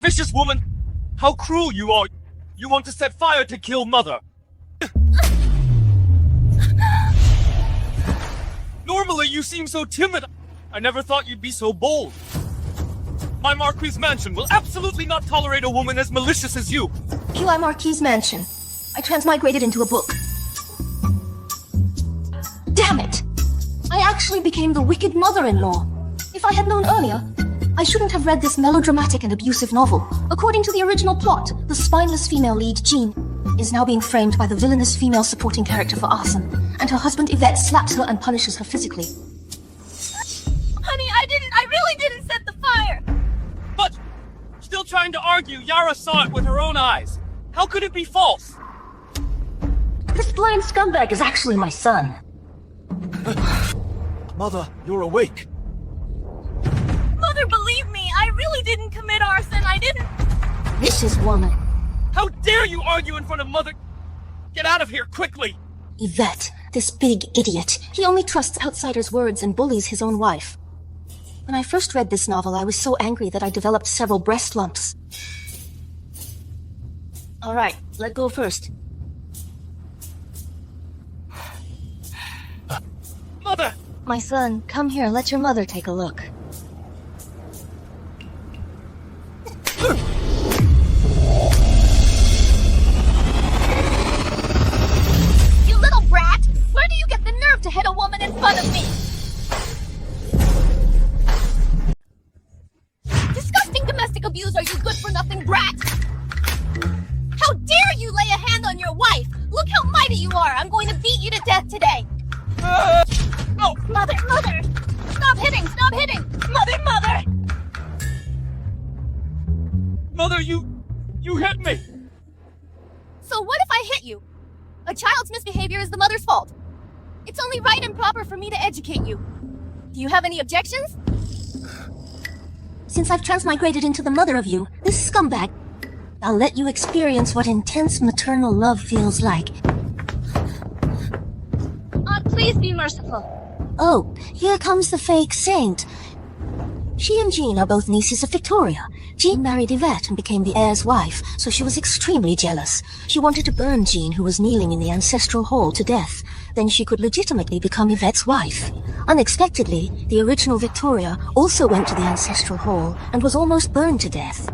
Vicious woman! How cruel you are! You want to set fire to kill Mother! Normally you seem so timid. I never thought you'd be so bold. My Marquis' mansion will absolutely not tolerate a woman as malicious as you. QI Marquis' mansion. I transmigrated into a book. Damn it! I actually became the wicked mother-in-law. If I had known earlier, I shouldn't have read this melodramatic and abusive novel. According to the original plot, the spineless female lead, Jean, is now being framed by the villainous female supporting character for arson, and her husband Yvette slaps her and punishes her physically. Honey, I really didn't set the fire! But, still trying to argue, Yara saw it with her own eyes. How could it be false? This blind scumbag is actually my son. Mother, you're awake. Mother, believe me, I really didn't commit arson, I didn't... Vicious woman. How dare you argue in front of Mother? Get out of here, quickly! Yvette, this big idiot. He only trusts outsiders' words and bullies his own wife. When I first read this novel, I was so angry that I developed several breast lumps. Alright, let go first. Mother! My son, come here, let your mother take a look. You little brat! Where do you get the nerve to hit a woman in front of me? Disgusting domestic abuser, you good-for-nothing brat! How dare you lay a hand on your wife! Look how mighty you are! I'm going to beat you to death today! Oh! Mother! Stop hitting! Mother! Mother, you hit me! So what if I hit you? A child's misbehavior is the mother's fault. It's only right and proper for me to educate you. Do you have any objections? Since I've transmigrated into the mother of you, this scumbag, I'll let you experience what intense maternal love feels like. Aunt, please be merciful. Oh, here comes the fake saint. She and Jean are both nieces of Victoria. Jean married Yvette and became the heir's wife, so she was extremely jealous. She wanted to burn Jean, who was kneeling in the ancestral hall, to death. Then she could legitimately become Yvette's wife. Unexpectedly, the original Victoria also went to the ancestral hall and was almost burned to death.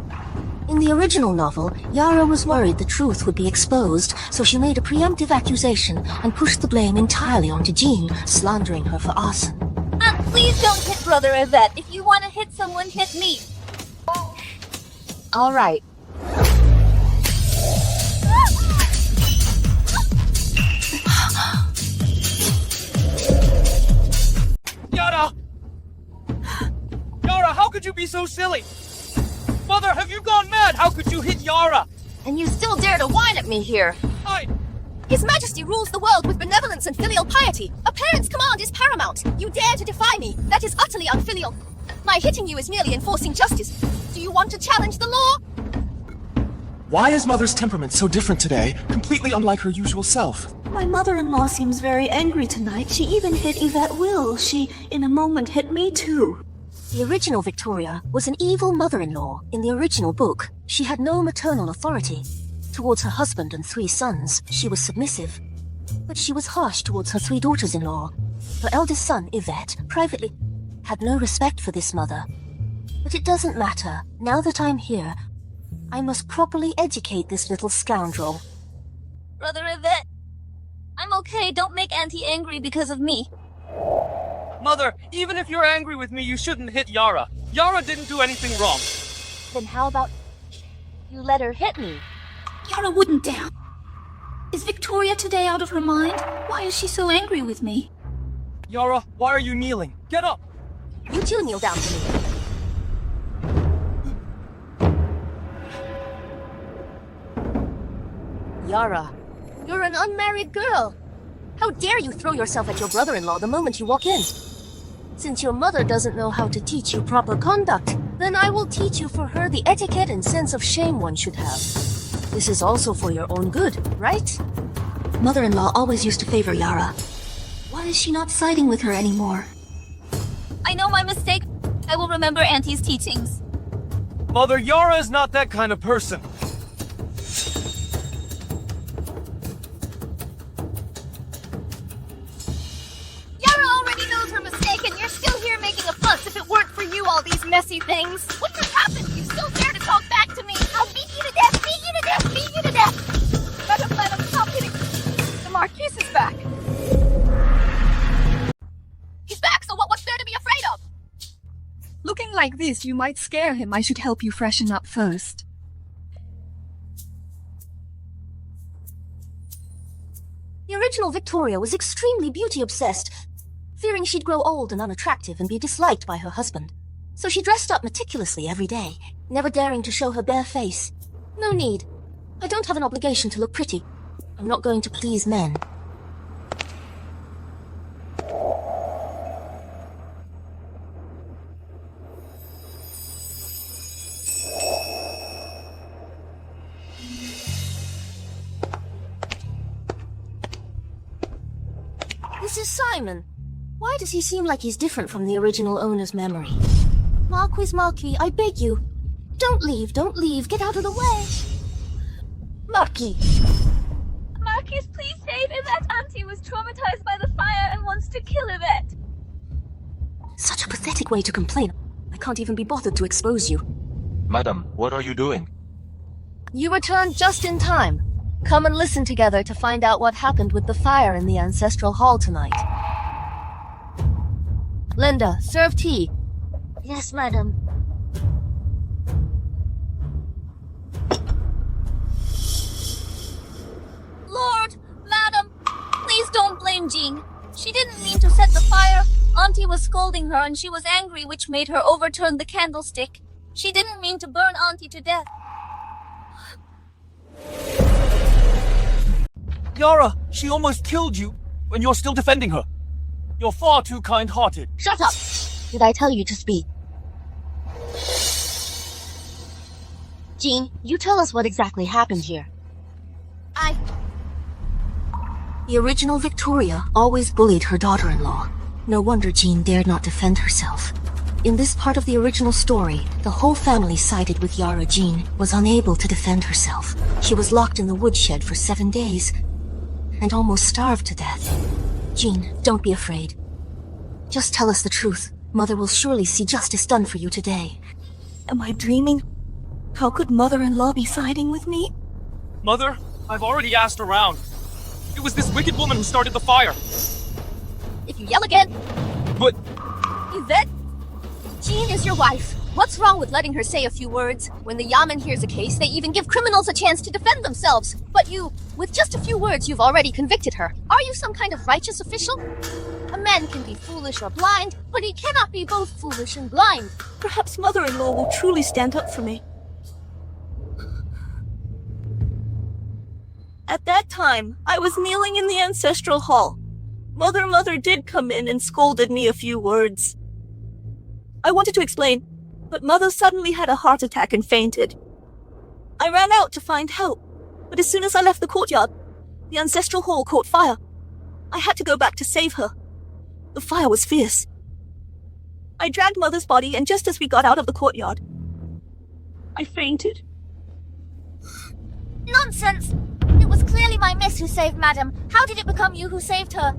In the original novel, Yara was worried the truth would be exposed, so she made a preemptive accusation and pushed the blame entirely onto Jean, slandering her for arson. Aunt, please don't hit Brother Yvette. If you want to hit someone, hit me. All right. Yara! Yara, how could you be so silly? Mother, have you gone mad? How could you hit Yara? And you still dare to whine at me here. His Majesty rules the world with benevolence and filial piety. A parent's command is paramount. You dare to defy me. That is utterly unfilial. My hitting you is merely enforcing justice. Do you want to challenge the law? Why is Mother's temperament so different today, completely unlike her usual self? My mother-in-law seems very angry tonight. She even hit Yvette Will. She, in a moment, hit me too. The original Victoria was an evil mother-in-law. In the original book, she had no maternal authority. Towards her husband and 3 sons, she was submissive. But she was harsh towards her 3 daughters-in-law. Her eldest son, Yvette, privately had no respect for this mother. But it doesn't matter. Now that I'm here, I must properly educate this little scoundrel. Brother Yvette, I'm okay. Don't make Auntie angry because of me. Mother, even if you're angry with me, you shouldn't hit Yara. Yara didn't do anything wrong. Then how about you let her hit me? Yara wouldn't dare. Is Victoria today out of her mind? Why is she so angry with me? Yara, why are you kneeling? Get up! You two kneel down to me. Yara, you're an unmarried girl. How dare you throw yourself at your brother-in-law the moment you walk in? Since your mother doesn't know how to teach you proper conduct, then I will teach you for her the etiquette and sense of shame one should have. This is also for your own good, right? Mother-in-law always used to favor Yara. Why is she not siding with her anymore? I know my mistake. I will remember Auntie's teachings. Mother, Yara is not that kind of person. Yara already knows her mistake, and you're still here making a fuss. If it weren't for you, all these messy things wouldn't have happened. You still dare to talk back to me. I'll beat you to death, beat you to death, beat you to death. Madam, stop hitting. The Marquis is back. He's back, so what's there to be afraid of? Looking like this, you might scare him. I should help you freshen up first. The original Victoria was extremely beauty-obsessed, fearing she'd grow old and unattractive and be disliked by her husband. So she dressed up meticulously every day, never daring to show her bare face. No need. I don't have an obligation to look pretty. I'm not going to please men. This is Simon. Why does he seem like he's different from the original owner's memory? Marquis, I beg you. Don't leave, get out of the way. Marquis, please save Yvette. Auntie was traumatized by the fire and wants to kill Yvette. Such a pathetic way to complain. I can't even be bothered to expose you. Madam, what are you doing? You returned just in time. Come and listen together to find out what happened with the fire in the ancestral hall tonight. Linda, serve tea. Yes, madam. Lord, Madam, please don't blame Jean. She didn't mean to set the fire. Auntie was scolding her and she was angry, which made her overturn the candlestick. She didn't mean to burn Auntie to death. Yara, she almost killed you, and you're still defending her. You're far too kind-hearted. Shut up! Did I tell you to speak? Jean, you tell us what exactly happened here. The original Victoria always bullied her daughter-in-law. No wonder Jean dared not defend herself. In this part of the original story, the whole family sided with Yara. Jean was unable to defend herself. She was locked in the woodshed for 7 days and almost starved to death. Jean, don't be afraid. Just tell us the truth. Mother will surely see justice done for you today. Am I dreaming? How could mother-in-law be siding with me? Mother, I've already asked around. It was this wicked woman who started the fire. If you yell again... But... Yvette, Jean is your wife. What's wrong with letting her say a few words? When the Yamen hears a case, they even give criminals a chance to defend themselves. But you, with just a few words, you've already convicted her. Are you some kind of righteous official? A man can be foolish or blind, but he cannot be both foolish and blind. Perhaps mother-in-law will truly stand up for me. At that time, I was kneeling in the ancestral hall. Mother did come in and scolded me a few words. I wanted to explain, but Mother suddenly had a heart attack and fainted. I ran out to find help, but as soon as I left the courtyard, the ancestral hall caught fire. I had to go back to save her. The fire was fierce. I dragged Mother's body, and just as we got out of the courtyard, I fainted. Nonsense! It was clearly my miss who saved Madam. How did it become you who saved her?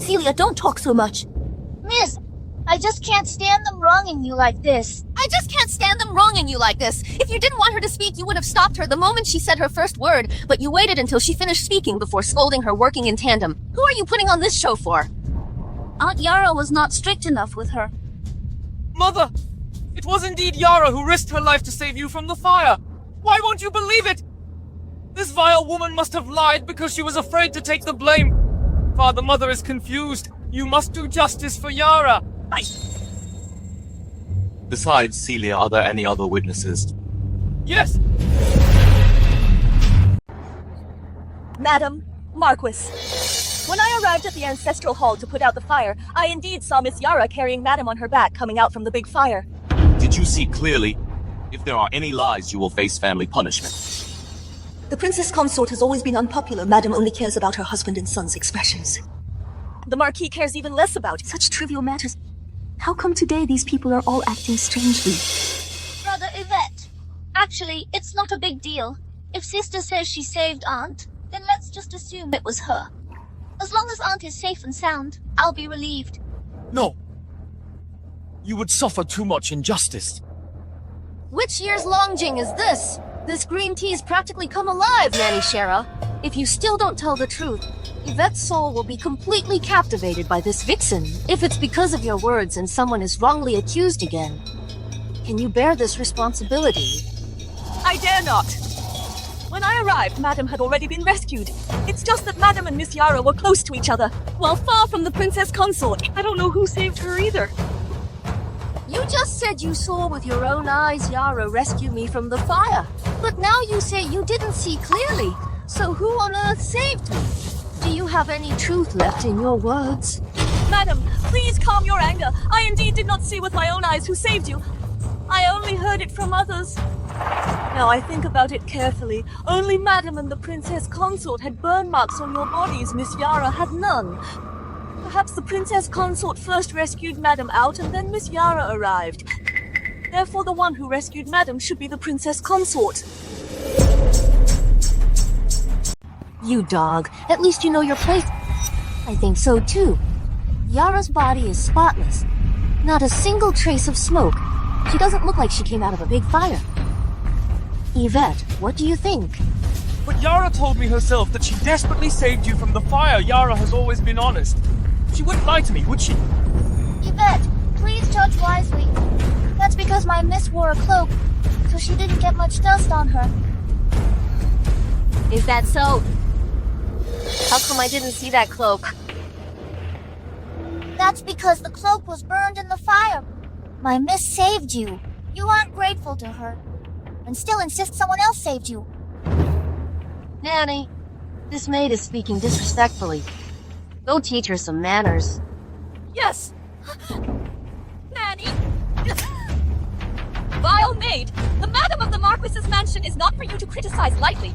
Celia, don't talk so much. Miss, I just can't stand them wronging you like this. I just can't stand them wronging you like this. If you didn't want her to speak, you would have stopped her the moment she said her first word, but you waited until she finished speaking before scolding her, working in tandem. Who are you putting on this show for? Aunt Yara was not strict enough with her. Mother! It was indeed Yara who risked her life to save you from the fire! Why won't you believe it? This vile woman must have lied because she was afraid to take the blame. Father, Mother is confused. You must do justice for Yara. Besides Celia, are there any other witnesses? Yes! Madam, Marquis. When I arrived at the ancestral hall to put out the fire, I indeed saw Miss Yara carrying Madam on her back coming out from the big fire. Did you see clearly? If there are any lies, you will face family punishment. The princess consort has always been unpopular. Madam only cares about her husband and son's expressions. The Marquis cares even less about Such trivial matters. How come today these people are all acting strangely? Brother Yvette. Actually, it's not a big deal. If Sister says she saved Aunt, then let's just assume it was her. As long as Aunt is safe and sound, I'll be relieved. No. You would suffer too much injustice. Which year's longjing is this? This green tea's practically come alive, Nanny Shara. If you still don't tell the truth, Yvette's soul will be completely captivated by this vixen, if it's because of your words and someone is wrongly accused again. Can you bear this responsibility? I dare not. When I arrived, Madam had already been rescued. It's just that Madam and Miss Yara were close to each other, while far from the Princess Consort. I don't know who saved her either. You just said you saw with your own eyes Yara rescue me from the fire. But now you say you didn't see clearly. So who on earth saved me? Do you have any truth left in your words? Madam, please calm your anger. I indeed did not see with my own eyes who saved you. I only heard it from others. Now I think about it carefully. Only Madam and the Princess Consort had burn marks on your bodies. Miss Yara had none. Perhaps the Princess Consort first rescued Madam out and then Miss Yara arrived. Therefore the one who rescued Madam should be the Princess Consort. You dog. At least you know your place. I think so too. Yara's body is spotless. Not a single trace of smoke. She doesn't look like she came out of a big fire. Yvette, what do you think? But Yara told me herself that she desperately saved you from the fire. Yara has always been honest. She wouldn't lie to me, would she? Yvette, please judge wisely. That's because my miss wore a cloak, so she didn't get much dust on her. Is that so? How come I didn't see that cloak? That's because the cloak was burned in the fire. My miss saved you. You aren't grateful to her, and still insist someone else saved you. Nanny, this maid is speaking disrespectfully. Go teach her some manners. Yes! Nanny! Vile maid! The Madam of the Marquis's mansion is not for you to criticize lightly.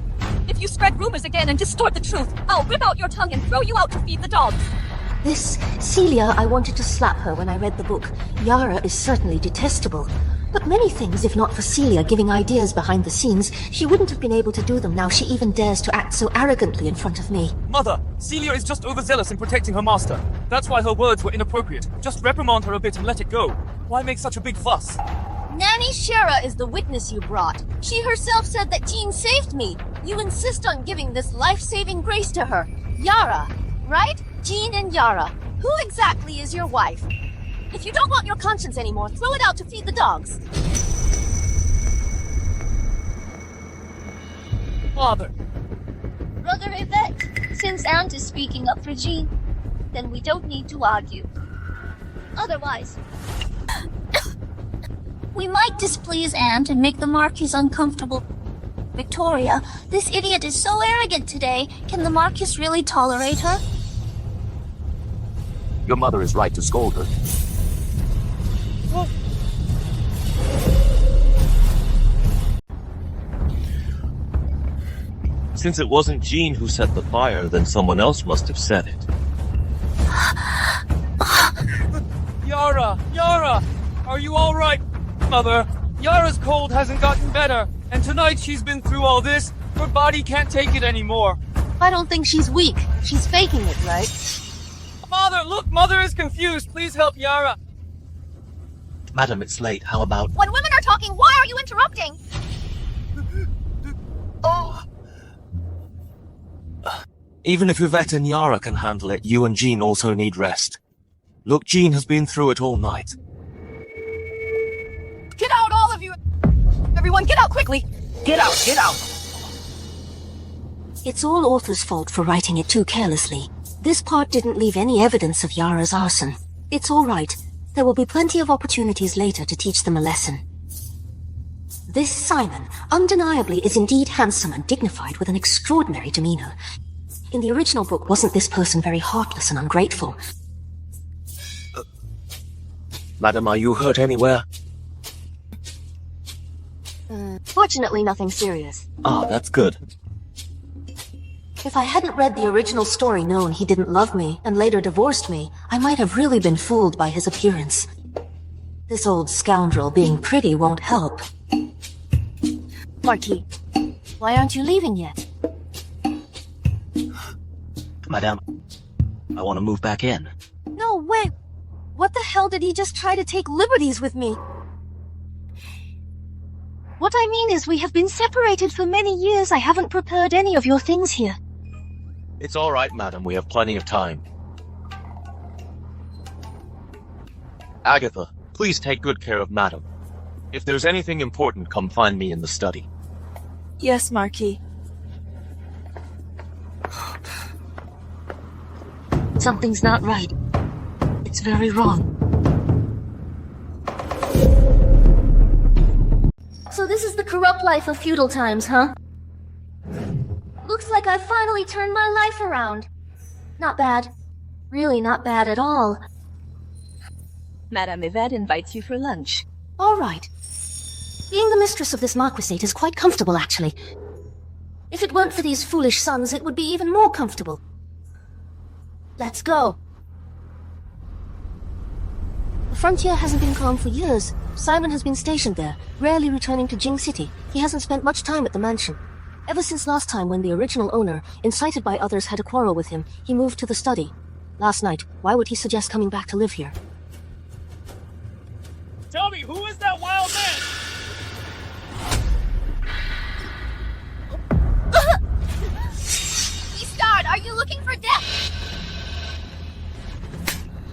If you spread rumors again and distort the truth, I'll rip out your tongue and throw you out to feed the dogs. This Celia, I wanted to slap her when I read the book. Yara is certainly detestable. But many things, if not for Celia giving ideas behind the scenes, she wouldn't have been able to do them. Now she even dares to act so arrogantly in front of me. Mother, Celia is just overzealous in protecting her master. That's why her words were inappropriate. Just reprimand her a bit and let it go. Why make such a big fuss? Nanny Shara is the witness you brought. She herself said that Jean saved me. You insist on giving this life-saving grace to her. Yara, right? Jean and Yara. Who exactly is your wife? If you don't want your conscience anymore, throw it out to feed the dogs. Father. Brother Yvette, since Aunt is speaking up for Jean, then we don't need to argue. Otherwise, we might displease Aunt and make the Marquis uncomfortable. Victoria, this idiot is so arrogant today. Can the Marquis really tolerate her? Your mother is right to scold her. Since it wasn't Jean who set the fire, then someone else must have set it. Yara! Yara! Are you alright, Mother? Yara's cold hasn't gotten better, and tonight she's been through all this. Her body can't take it anymore. I don't think she's weak. She's faking it, right? Father, look! Mother is confused. Please help Yara. Madam, it's late. How about... When women are talking, why are you interrupting? Even if Yvette and Yara can handle it, you and Jean also need rest. Look, Jean has been through it all night. Get out, all of you! Everyone, get out quickly! Get out! Get out! It's all author's fault for writing it too carelessly. This part didn't leave any evidence of Yara's arson. It's all right. There will be plenty of opportunities later to teach them a lesson. This Simon, undeniably, is indeed handsome and dignified with an extraordinary demeanor. In the original book, wasn't this person very heartless and ungrateful? Madam, are you hurt anywhere? Fortunately, nothing serious. Ah, that's good. If I hadn't read the original story known he didn't love me and later divorced me, I might have really been fooled by his appearance. This old scoundrel being pretty won't help. Marquis, why aren't you leaving yet? Madame, I want to move back in. No way! What the hell did he just try to take liberties with me? What I mean is we have been separated for many years. I haven't prepared any of your things here. It's all right, madam. We have plenty of time. Agatha, please take good care of madam. If there's anything important, come find me in the study. Yes, Marquis. Something's not right. It's very wrong. So this is the corrupt life of feudal times, huh? Looks like I've finally turned my life around. Not bad. Really not bad at all. Madame Yvette invites you for lunch. All right. Being the mistress of this marquisate is quite comfortable, actually. If it weren't for these foolish sons, it would be even more comfortable. Let's go. The frontier hasn't been calm for years. Simon has been stationed there, rarely returning to Jing City. He hasn't spent much time at the mansion. Ever since last time when the original owner, incited by others, had a quarrel with him, he moved to the study. Last night, why would he suggest coming back to live here? Tell me, who is that wild man? Beastard, are you looking for death?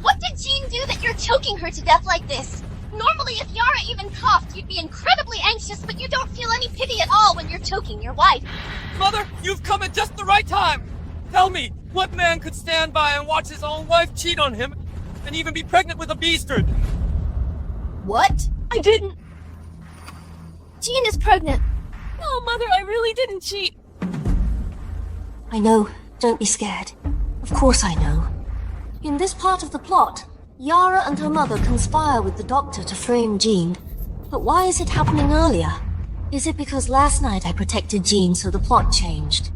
What did Jean do that you're choking her to death like this? Normally, if Yara even coughed, you'd be incredibly anxious, but you don't feel any pity at all when you're choking your wife. Mother, you've come at just the right time. Tell me, what man could stand by and watch his own wife cheat on him and even be pregnant with a beastard? What? I didn't. Jean is pregnant. No, Mother, I really didn't cheat. I know. Don't be scared. Of course I know. In this part of the plot, Yara and her mother conspire with the doctor to frame Jean. But why is it happening earlier? Is it because last night I protected Jean so the plot changed?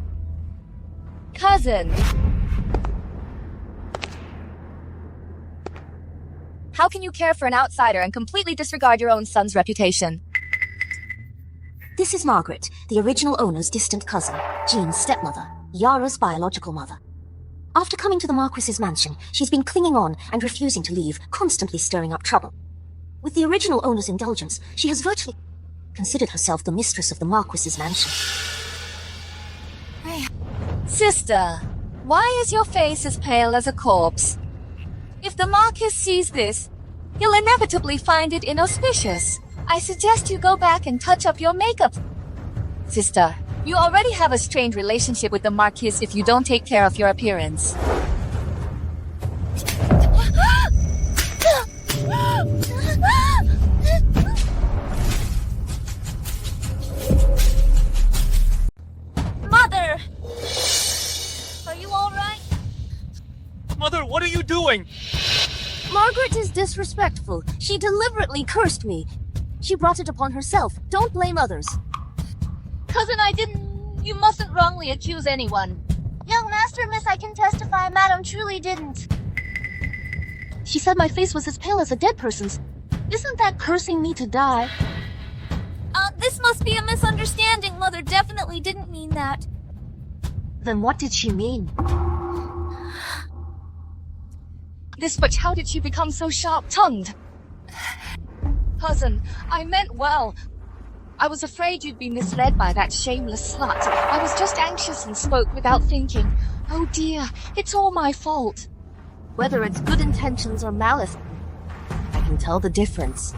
Cousin. How can you care for an outsider and completely disregard your own son's reputation? This is Margaret, the original owner's distant cousin, Jean's stepmother, Yara's biological mother. After coming to the Marquis's mansion, she's been clinging on and refusing to leave, constantly stirring up trouble. With the original owner's indulgence, she has virtually considered herself the mistress of the Marquis's mansion. Sister, why is your face as pale as a corpse? If the Marquis sees this, he'll inevitably find it inauspicious. I suggest you go back and touch up your makeup. Sister, you already have a strained relationship with the Marquis if you don't take care of your appearance. Mother! Are you alright? Mother, what are you doing? Margaret is disrespectful. She deliberately cursed me. She brought it upon herself. Don't blame others. Cousin, I didn't. You mustn't wrongly accuse anyone. Young Master Miss, I can testify, Madam truly didn't. She said my face was as pale as a dead person's. Isn't that cursing me to die? This must be a misunderstanding. Mother definitely didn't mean that. Then what did she mean? But how did she become so sharp-tongued? Cousin, I meant well. I was afraid you'd be misled by that shameless slut. I was just anxious and spoke without thinking. Oh dear, it's all my fault. Whether it's good intentions or malice, I can tell the difference.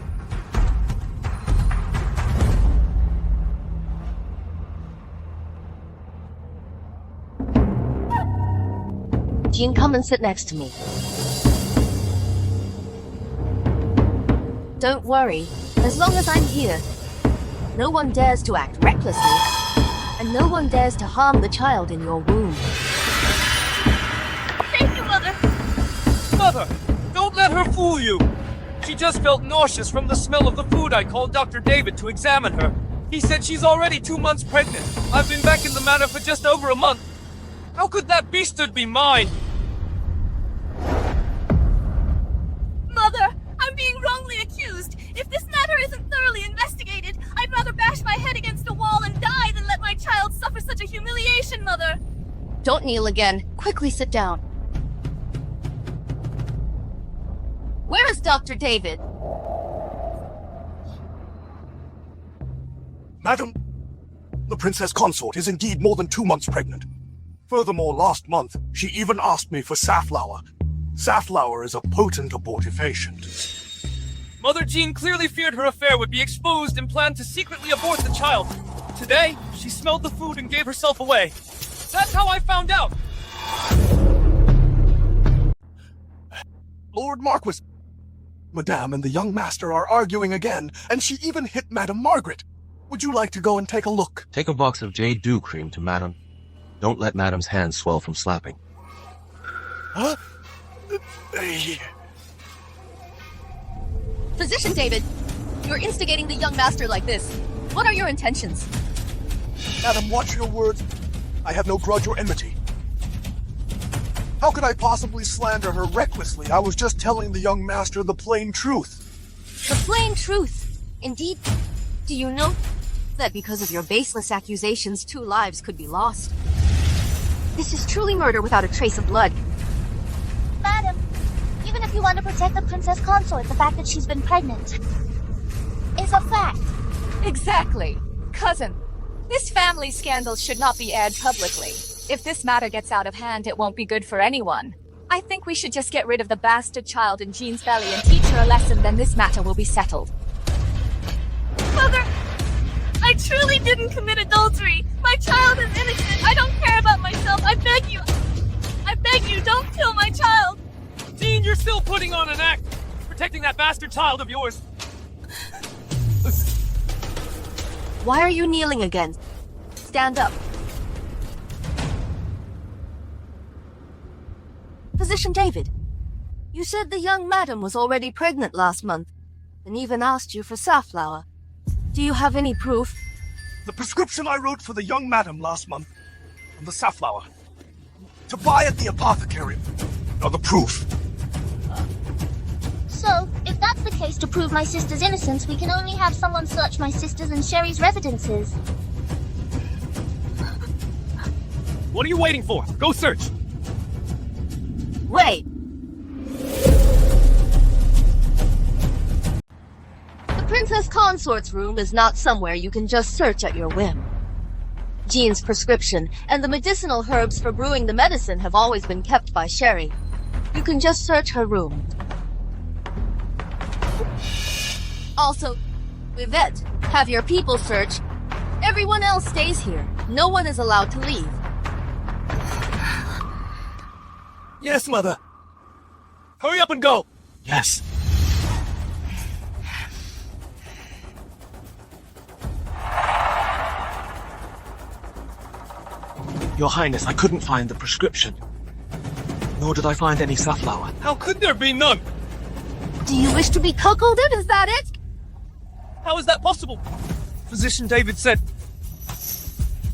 Jean, come and sit next to me. Don't worry, as long as I'm here, no one dares to act recklessly, and no one dares to harm the child in your womb. Thank you, Mother. Mother, don't let her fool you. She just felt nauseous from the smell of the food. I called Dr. David to examine her. He said she's already 2 months pregnant. I've been back in the manor for just over a month. How could that beastard be mine? Mother, I'm being wrongly accused. matter isn't thoroughly investigated. I'd rather bash my head against a wall and die than let my child suffer such a humiliation, Mother. Don't kneel again. Quickly sit down. Where is Dr. David? Madam, the princess consort is indeed more than 2 months pregnant. Furthermore, last month, she even asked me for safflower. Safflower is a potent abortifacient. Mother Jean clearly feared her affair would be exposed and planned to secretly abort the child. Today, she smelled the food and gave herself away. That's how I found out! Lord Marquis, Madame and the young master are arguing again, and she even hit Madame Margaret. Would you like to go and take a look? Take a box of jade dew cream to Madam. Don't let Madam's hands swell from slapping. Huh? Physician David, you're instigating the young master like this. What are your intentions? Madam, watch your words. I have no grudge or enmity. How could I possibly slander her recklessly? I was just telling the young master the plain truth. The plain truth. Indeed. Do you know that because of your baseless accusations, 2 lives could be lost? This is truly murder without a trace of blood. Madam, even if you want to protect the princess consort, the fact that she's been pregnant is a fact. Exactly. Cousin, this family scandal should not be aired publicly. If this matter gets out of hand, it won't be good for anyone. I think we should just get rid of the bastard child in Jean's belly and teach her a lesson, then this matter will be settled. Mother, I truly didn't commit adultery. My child is innocent. I don't care about myself. I beg you, don't kill my child. Jean, you're still putting on an act. Protecting that bastard child of yours. Why are you kneeling again? Stand up. Physician David, you said the young madam was already pregnant last month, and even asked you for safflower. Do you have any proof? The prescription I wrote for the young madam last month, and the safflower, to buy at the apothecary, are the proof. So, if that's the case, to prove my sister's innocence, we can only have someone search my sister's and Sherry's residences. What are you waiting for? Go search! Wait! The princess consort's room is not somewhere you can just search at your whim. Jean's prescription and the medicinal herbs for brewing the medicine have always been kept by Sherry. You can just search her room. Also, Yvette, have your people search. Everyone else stays here. No one is allowed to leave. Yes, Mother. Hurry up and go! Yes. Your Highness, I couldn't find the prescription. Nor did I find any safflower. How could there be none? Do you wish to be cuckolded? Is that it? How is that possible? Physician David said...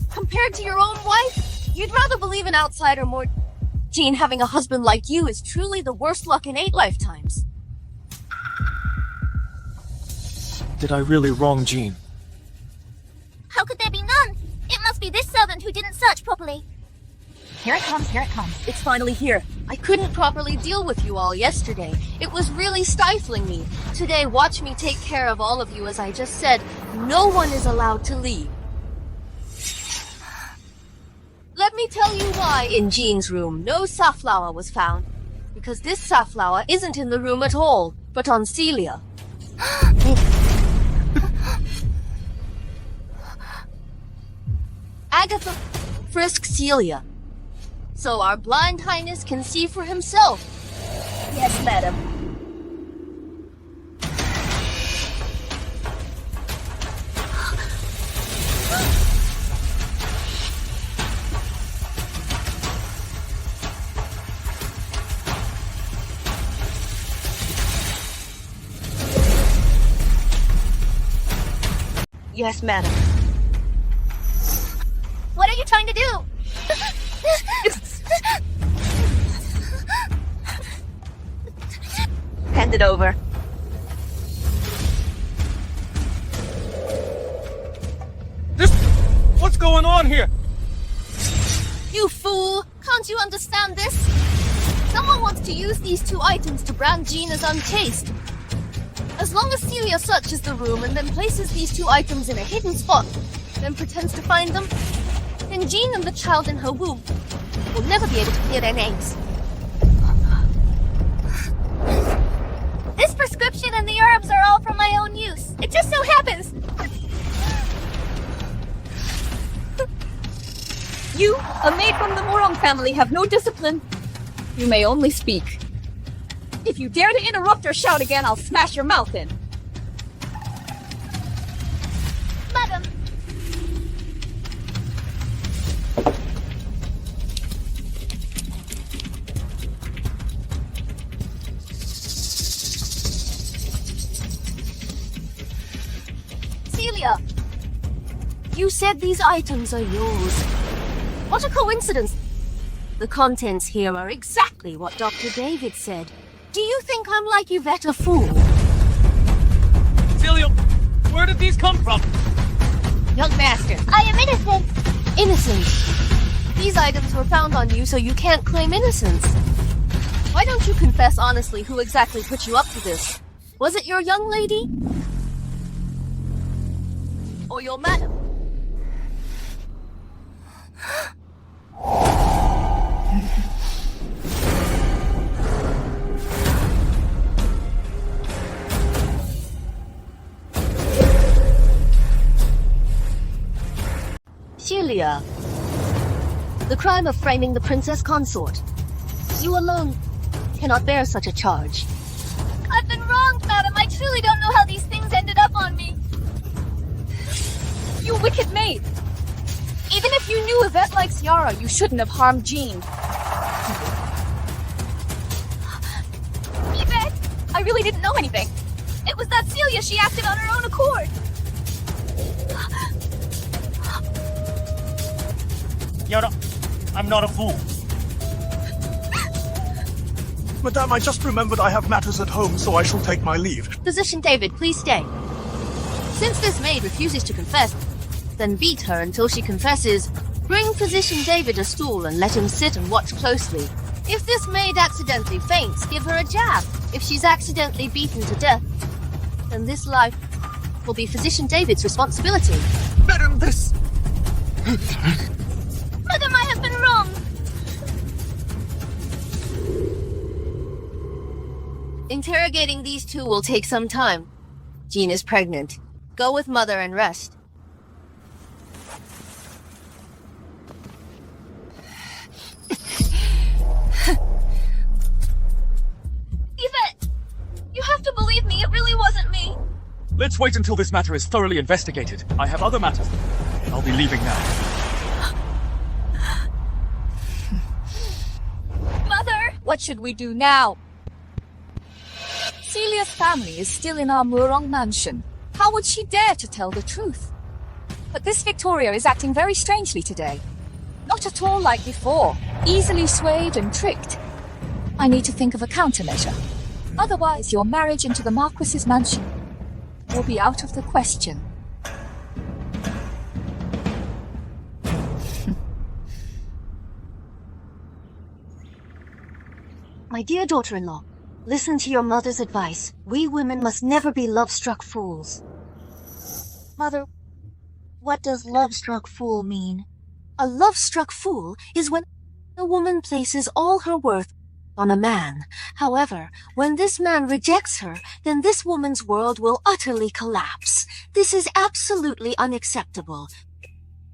Compared to your own wife, you'd rather believe an outsider more... Jean, having a husband like you is truly the worst luck in 8 lifetimes. Did I really wrong Jean? How could there be none? It must be this servant who didn't search properly. Here it comes, here it comes. It's finally here. I couldn't properly deal with you all yesterday. It was really stifling me. Today, watch me take care of all of you. As I just said, no one is allowed to leave. Let me tell you why in Jean's room no safflower was found. Because this safflower isn't in the room at all, but on Celia. Agatha frisked Celia, so our blind highness can see for himself. Yes, madam. Yes, madam. What are you trying to do? Hand it over. going on here? You fool! Can't you understand this? Someone wants to use these 2 items to brand Jean as unchaste. As long as Celia searches the room and then places these 2 items in a hidden spot, then pretends to find them, then Jean and the child in her womb will never be able to hear their names. This prescription and the herbs are all for my own use. It just so happens. You, a maid from the Morong family, have no discipline. You may only speak. If you dare to interrupt or shout again, I'll smash your mouth in. Madam. Celia, you said these items are yours. What a coincidence. The contents here are exactly what Dr. David said. Do you think I'm like Yvette, a fool? Celia, where did these come from? Young master, I am innocent. Innocent? These items were found on you, so you can't claim innocence. Why don't you confess honestly who exactly put you up to this? Was it your young lady? Or your madam? Celia, the crime of framing the princess consort. You alone cannot bear such a charge. I've been wronged, madam. I truly don't know how these things ended up on me. You wicked maid! Even if you knew Yvette likes Yara, you shouldn't have harmed Jean. Yvette! I really didn't know anything. It was that Celia. She acted on her own accord. Yara, I'm not a fool. Madame, I just remembered I have matters at home, so I shall take my leave. Physician David, please stay. Since this maid refuses to confess, then beat her until she confesses. Bring Physician David a stool and let him sit and watch closely. If this maid accidentally faints, give her a jab. If she's accidentally beaten to death, then this life will be Physician David's responsibility. Madam, this... Madam, I have been wrong. Interrogating these 2 will take some time. Jean is pregnant. Go with mother and rest. Yvette! You have to believe me, it really wasn't me. Let's wait until this matter is thoroughly investigated. I have other matters. I'll be leaving now. Mother! What should we do now? Celia's family is still in our Murong mansion. How would she dare to tell the truth? But this Victoria is acting very strangely today. Not at all like before, easily swayed and tricked. I need to think of a countermeasure. Otherwise, your marriage into the Marquis's mansion will be out of the question. My dear daughter-in-law, listen to your mother's advice. We women must never be love-struck fools. Mother, what does love-struck fool mean? A love-struck fool is when a woman places all her worth on a man. However, when this man rejects her, then this woman's world will utterly collapse. This is absolutely unacceptable.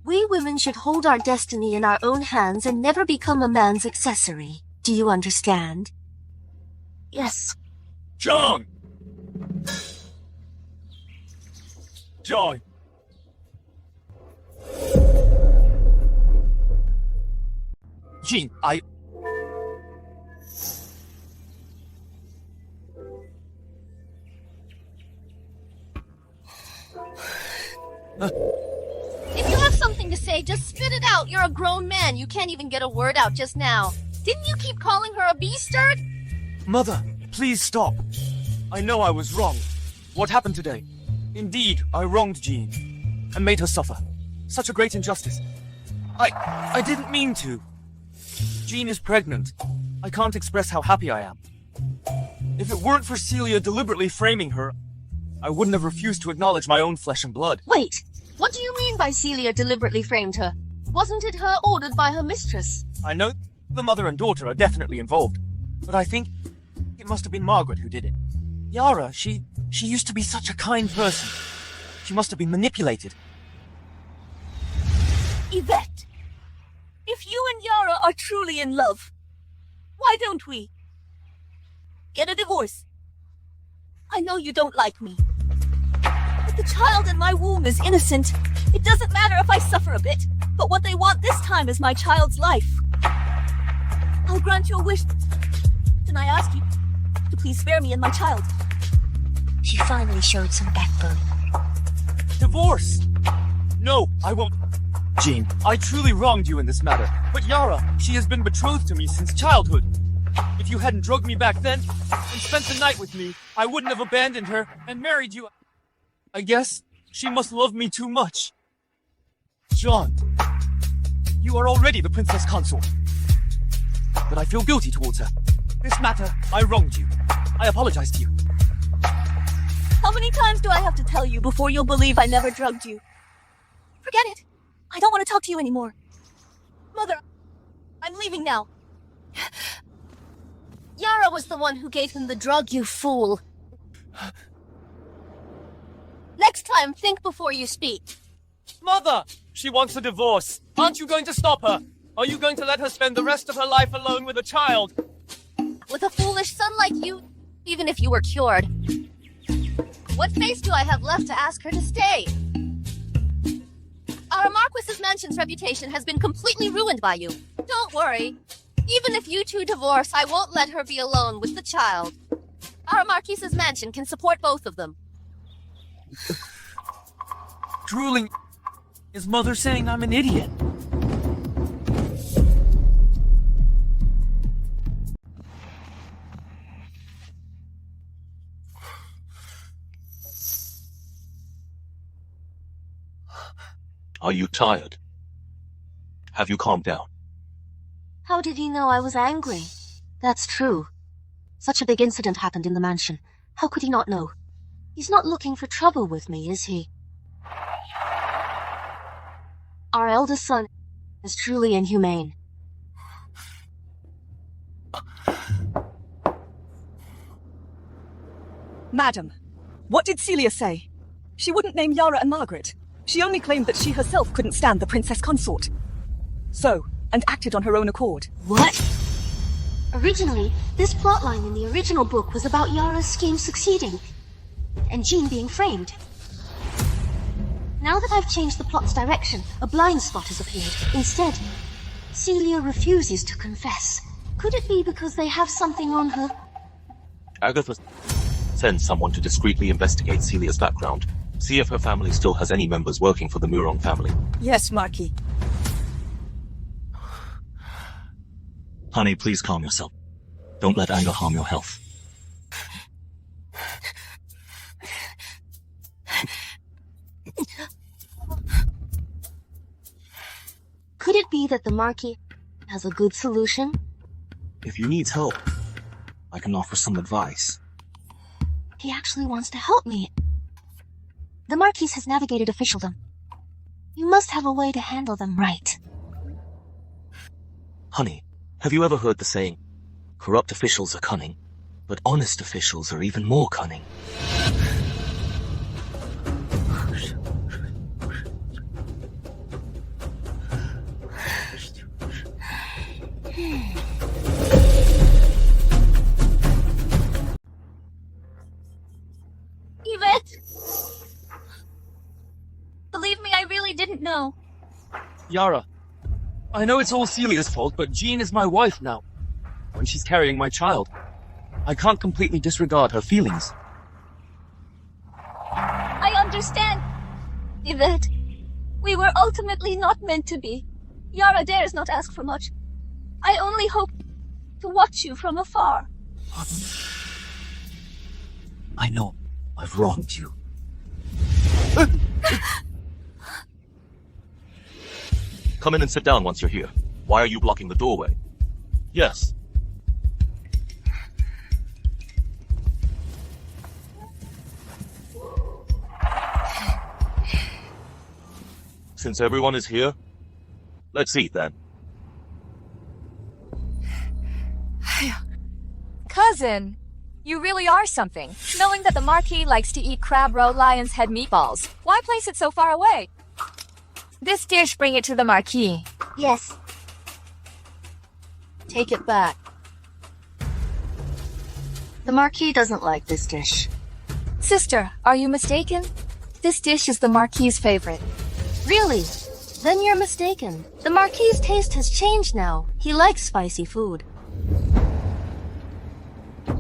We women should hold our destiny in our own hands and never become a man's accessory. Do you understand? Yes. John! John! Jean, If you have something to say, just spit it out. You're a grown man. You can't even get a word out just now. Didn't you keep calling her a bastard? Mother, please stop. I know I was wrong. What happened today? Indeed, I wronged Jean and made her suffer. Such a great injustice. I didn't mean to. Jean is pregnant. I can't express how happy I am. If it weren't for Celia deliberately framing her, I wouldn't have refused to acknowledge my own flesh and blood. Wait, what do you mean by Celia deliberately framed her? Wasn't it her ordered by her mistress? I know the mother and daughter are definitely involved, but I think it must have been Margaret who did it. Yara, she used to be such a kind person. She must have been manipulated. Yvette, if you and Yara are truly in love, why don't we get a divorce? I know you don't like me, but the child in my womb is innocent. It doesn't matter if I suffer a bit, but what they want this time is my child's life. I'll grant your wish, and I ask you to please spare me and my child. She finally showed some backbone. Divorce! No, I won't. Jean, I truly wronged you in this matter, but Yara, she has been betrothed to me since childhood. If you hadn't drugged me back then, and spent the night with me, I wouldn't have abandoned her and married you. I guess she must love me too much. John, you are already the princess consort. But I feel guilty towards her. This matter, I wronged you. I apologize to you. How many times do I have to tell you before you'll believe I never drugged you? Forget it. I don't want to talk to you anymore. Mother, I'm leaving now. Yara was the one who gave him the drug, you fool. Next time, think before you speak. Mother! She wants a divorce. Aren't you going to stop her? Are you going to let her spend the rest of her life alone with a child? With a foolish son like you, even if you were cured. What face do I have left to ask her to stay? Our Marquis's mansion's reputation has been completely ruined by you. Don't worry. Even if you two divorce, I won't let her be alone with the child. Our Marquis's mansion can support both of them. Drooling. Is Mother saying I'm an idiot? Are you tired? Have you calmed down? How did he know I was angry? That's true. Such a big incident happened in the mansion. How could he not know? He's not looking for trouble with me, is he? Our eldest son is truly inhumane. Madam, what did Celia say? She wouldn't name Yara and Margaret. She only claimed that she herself couldn't stand the princess consort. So, and acted on her own accord. What? Originally, this plotline in the original book was about Yara's scheme succeeding, and Jean being framed. Now that I've changed the plot's direction, a blind spot has appeared. Instead, Celia refuses to confess. Could it be because they have something on her? Agatha, send someone to discreetly investigate Celia's background. See if her family still has any members working for the Murong family. Yes, Marquis. Honey, please calm yourself. Don't let anger harm your health. Could it be that the Marquis has a good solution? If you need help, I can offer some advice. He actually wants to help me. The Marquis has navigated officialdom. You must have a way to handle them right. Honey, have you ever heard the saying, corrupt officials are cunning, but honest officials are even more cunning? Yvette! Believe me, I really didn't know. Yara, I know it's all Celia's fault, but Jean is my wife now. When she's carrying my child, I can't completely disregard her feelings. I understand, Yvette. We were ultimately not meant to be. Yara dares not ask for much. I only hope to watch you from afar. I know I've wronged you. Come in and sit down once you're here. Why are you blocking the doorway? Yes. Since everyone is here, let's eat then. Cousin, you really are something. Knowing that the Marquis likes to eat crab roe lion's head meatballs. Why place it so far away? This dish, bring it to the Marquis. Yes. Take it back. The Marquis doesn't like this dish. Sister, are you mistaken? This dish is the Marquis' favorite. Really? Then you're mistaken. The Marquis' taste has changed now. He likes spicy food.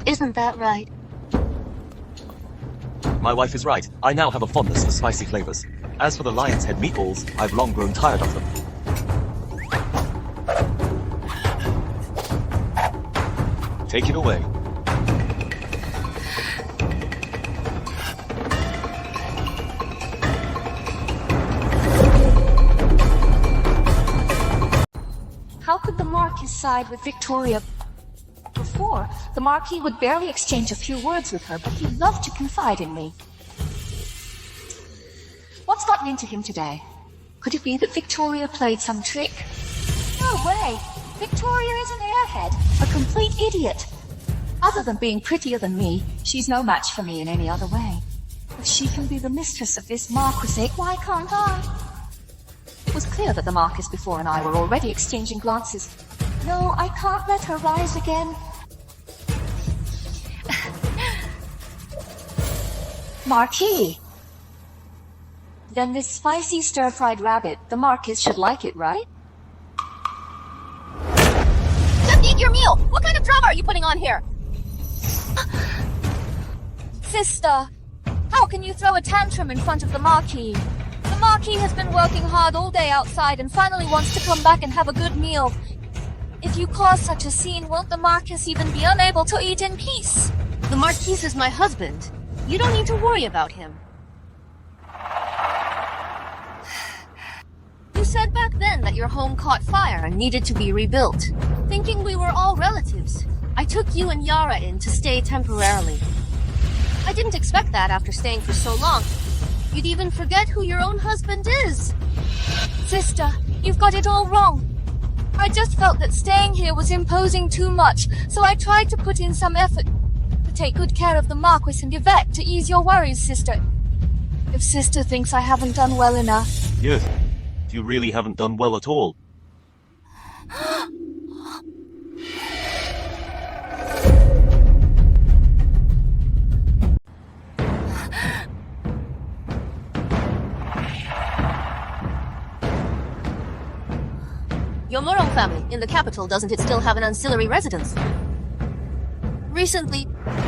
Isn't that right? My wife is right. I now have a fondness for spicy flavors. As for the lion's head meatballs, I've long grown tired of them. Take it away. How could the Marquis side with Victoria? Before, the Marquis would barely exchange a few words with her, but he loved to confide in me. What's gotten into him today? Could it be that Victoria played some trick? No way! Victoria is an airhead, a complete idiot. Other than being prettier than me, she's no match for me in any other way. If she can be the mistress of this Marquisate, why can't I? It was clear that the Marquis before and I were already exchanging glances. No, I can't let her rise again. Marquis! Then this spicy stir-fried rabbit, the Marquis should like it, right? Just eat your meal! What kind of drama are you putting on here? Sister, how can you throw a tantrum in front of the Marquis? The Marquis has been working hard all day outside and finally wants to come back and have a good meal. If you cause such a scene, won't the Marquis even be unable to eat in peace? The Marquis is my husband. You don't need to worry about him. You said back then that your home caught fire and needed to be rebuilt. Thinking we were all relatives, I took you and Yara in to stay temporarily. I didn't expect that after staying for so long. You'd even forget who your own husband is. Sister, you've got it all wrong. I just felt that staying here was imposing too much, so I tried to put in some effort to take good care of the Marquis and Yvette to ease your worries, sister. If sister thinks I haven't done well enough... Yes, you really haven't done well at all. Your Murong family in the capital, doesn't it still have an ancillary residence? Recently,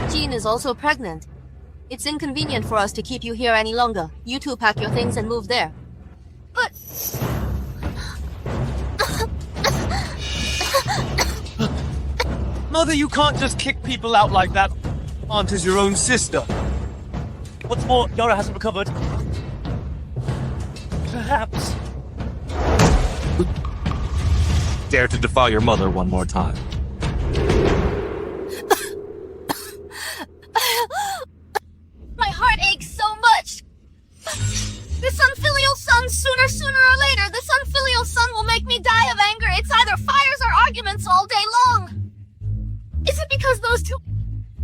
Jean is also pregnant. It's inconvenient for us to keep you here any longer. You two pack your things and move there. But... Mother, you can't just kick people out like that. Aunt is your own sister. What's more, Yara hasn't recovered. Perhaps... Dare to defy your mother one more time. My heart aches so much! This unfilial son, sooner or later, this unfilial son will make me die of anger. It's either fires or arguments all day long. Is it because those two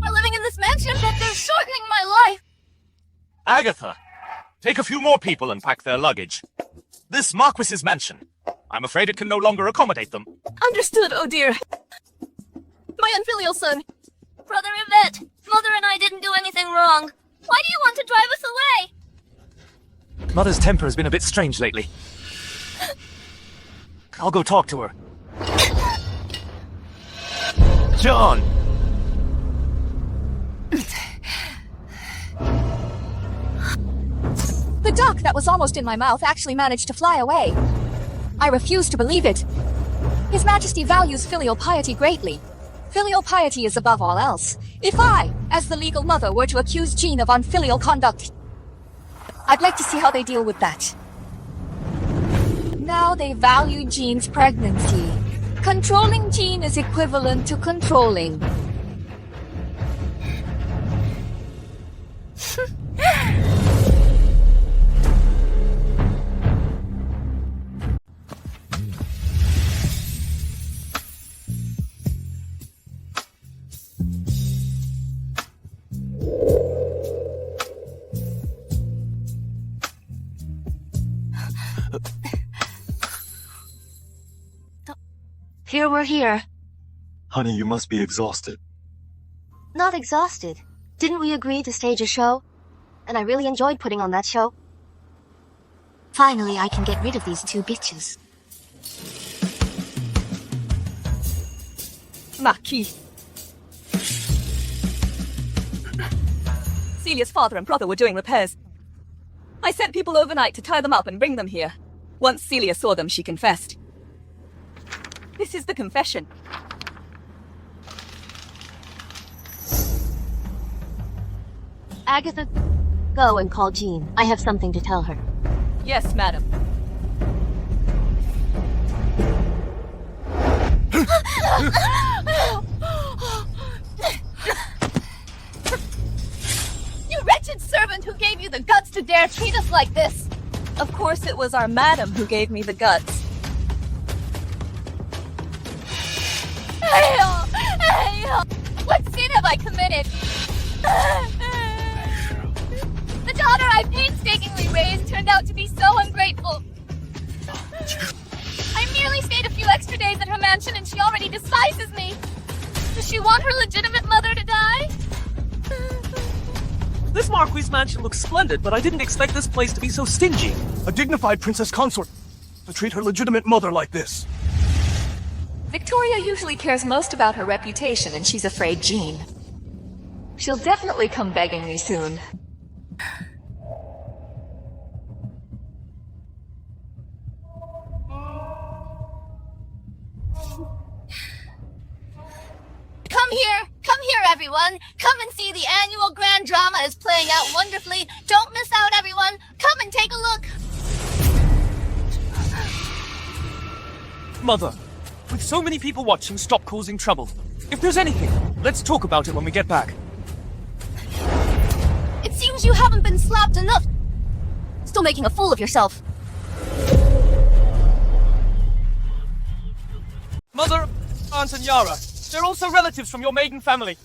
are living in this mansion that they're shortening my life? Agatha! Take a few more people and pack their luggage. This Marquis's mansion. I'm afraid it can no longer accommodate them. Understood, oh dear. My unfilial son. Brother Yvette, Mother and I didn't do anything wrong. Why do you want to drive us away? Mother's temper has been a bit strange lately. I'll go talk to her. John! The duck that was almost in my mouth actually managed to fly away. I refuse to believe it. His Majesty values filial piety greatly. Filial piety is above all else. If I, as the legal mother, were to accuse Jean of unfilial conduct, I'd like to see how they deal with that. Now they value Jean's pregnancy. Controlling Jean is equivalent to controlling. Here we're here. Honey, you must be exhausted. Not exhausted. Didn't we agree to stage a show? And I really enjoyed putting on that show. Finally, I can get rid of these two bitches. Marquis. Celia's father and brother were doing repairs. I sent people overnight to tie them up and bring them here. Once Celia saw them, she confessed. This is the confession. Agatha, go and call Jean. I have something to tell her. Yes, madam. You wretched servant who gave you the guts to dare treat us like this! Of course it was our madam who gave me the guts. What sin have I committed? The daughter I painstakingly raised turned out to be so ungrateful. I merely stayed a few extra days at her mansion and she already despises me. Does she want her legitimate mother to die? This Marquis mansion looks splendid, but I didn't expect this place to be so stingy. A dignified princess consort to treat her legitimate mother like this. Victoria usually cares most about her reputation, and she's afraid Jean. She'll definitely come begging me soon. Come here, everyone. Come and see the annual grand drama is playing out wonderfully. Don't miss out, everyone. Come and take a look. Mother, with so many people watching, stop causing trouble. If there's anything, let's talk about it when we get back. It seems you haven't been slapped enough. Still making a fool of yourself. Mother, Aunt and Yara, they're also relatives from your maiden family.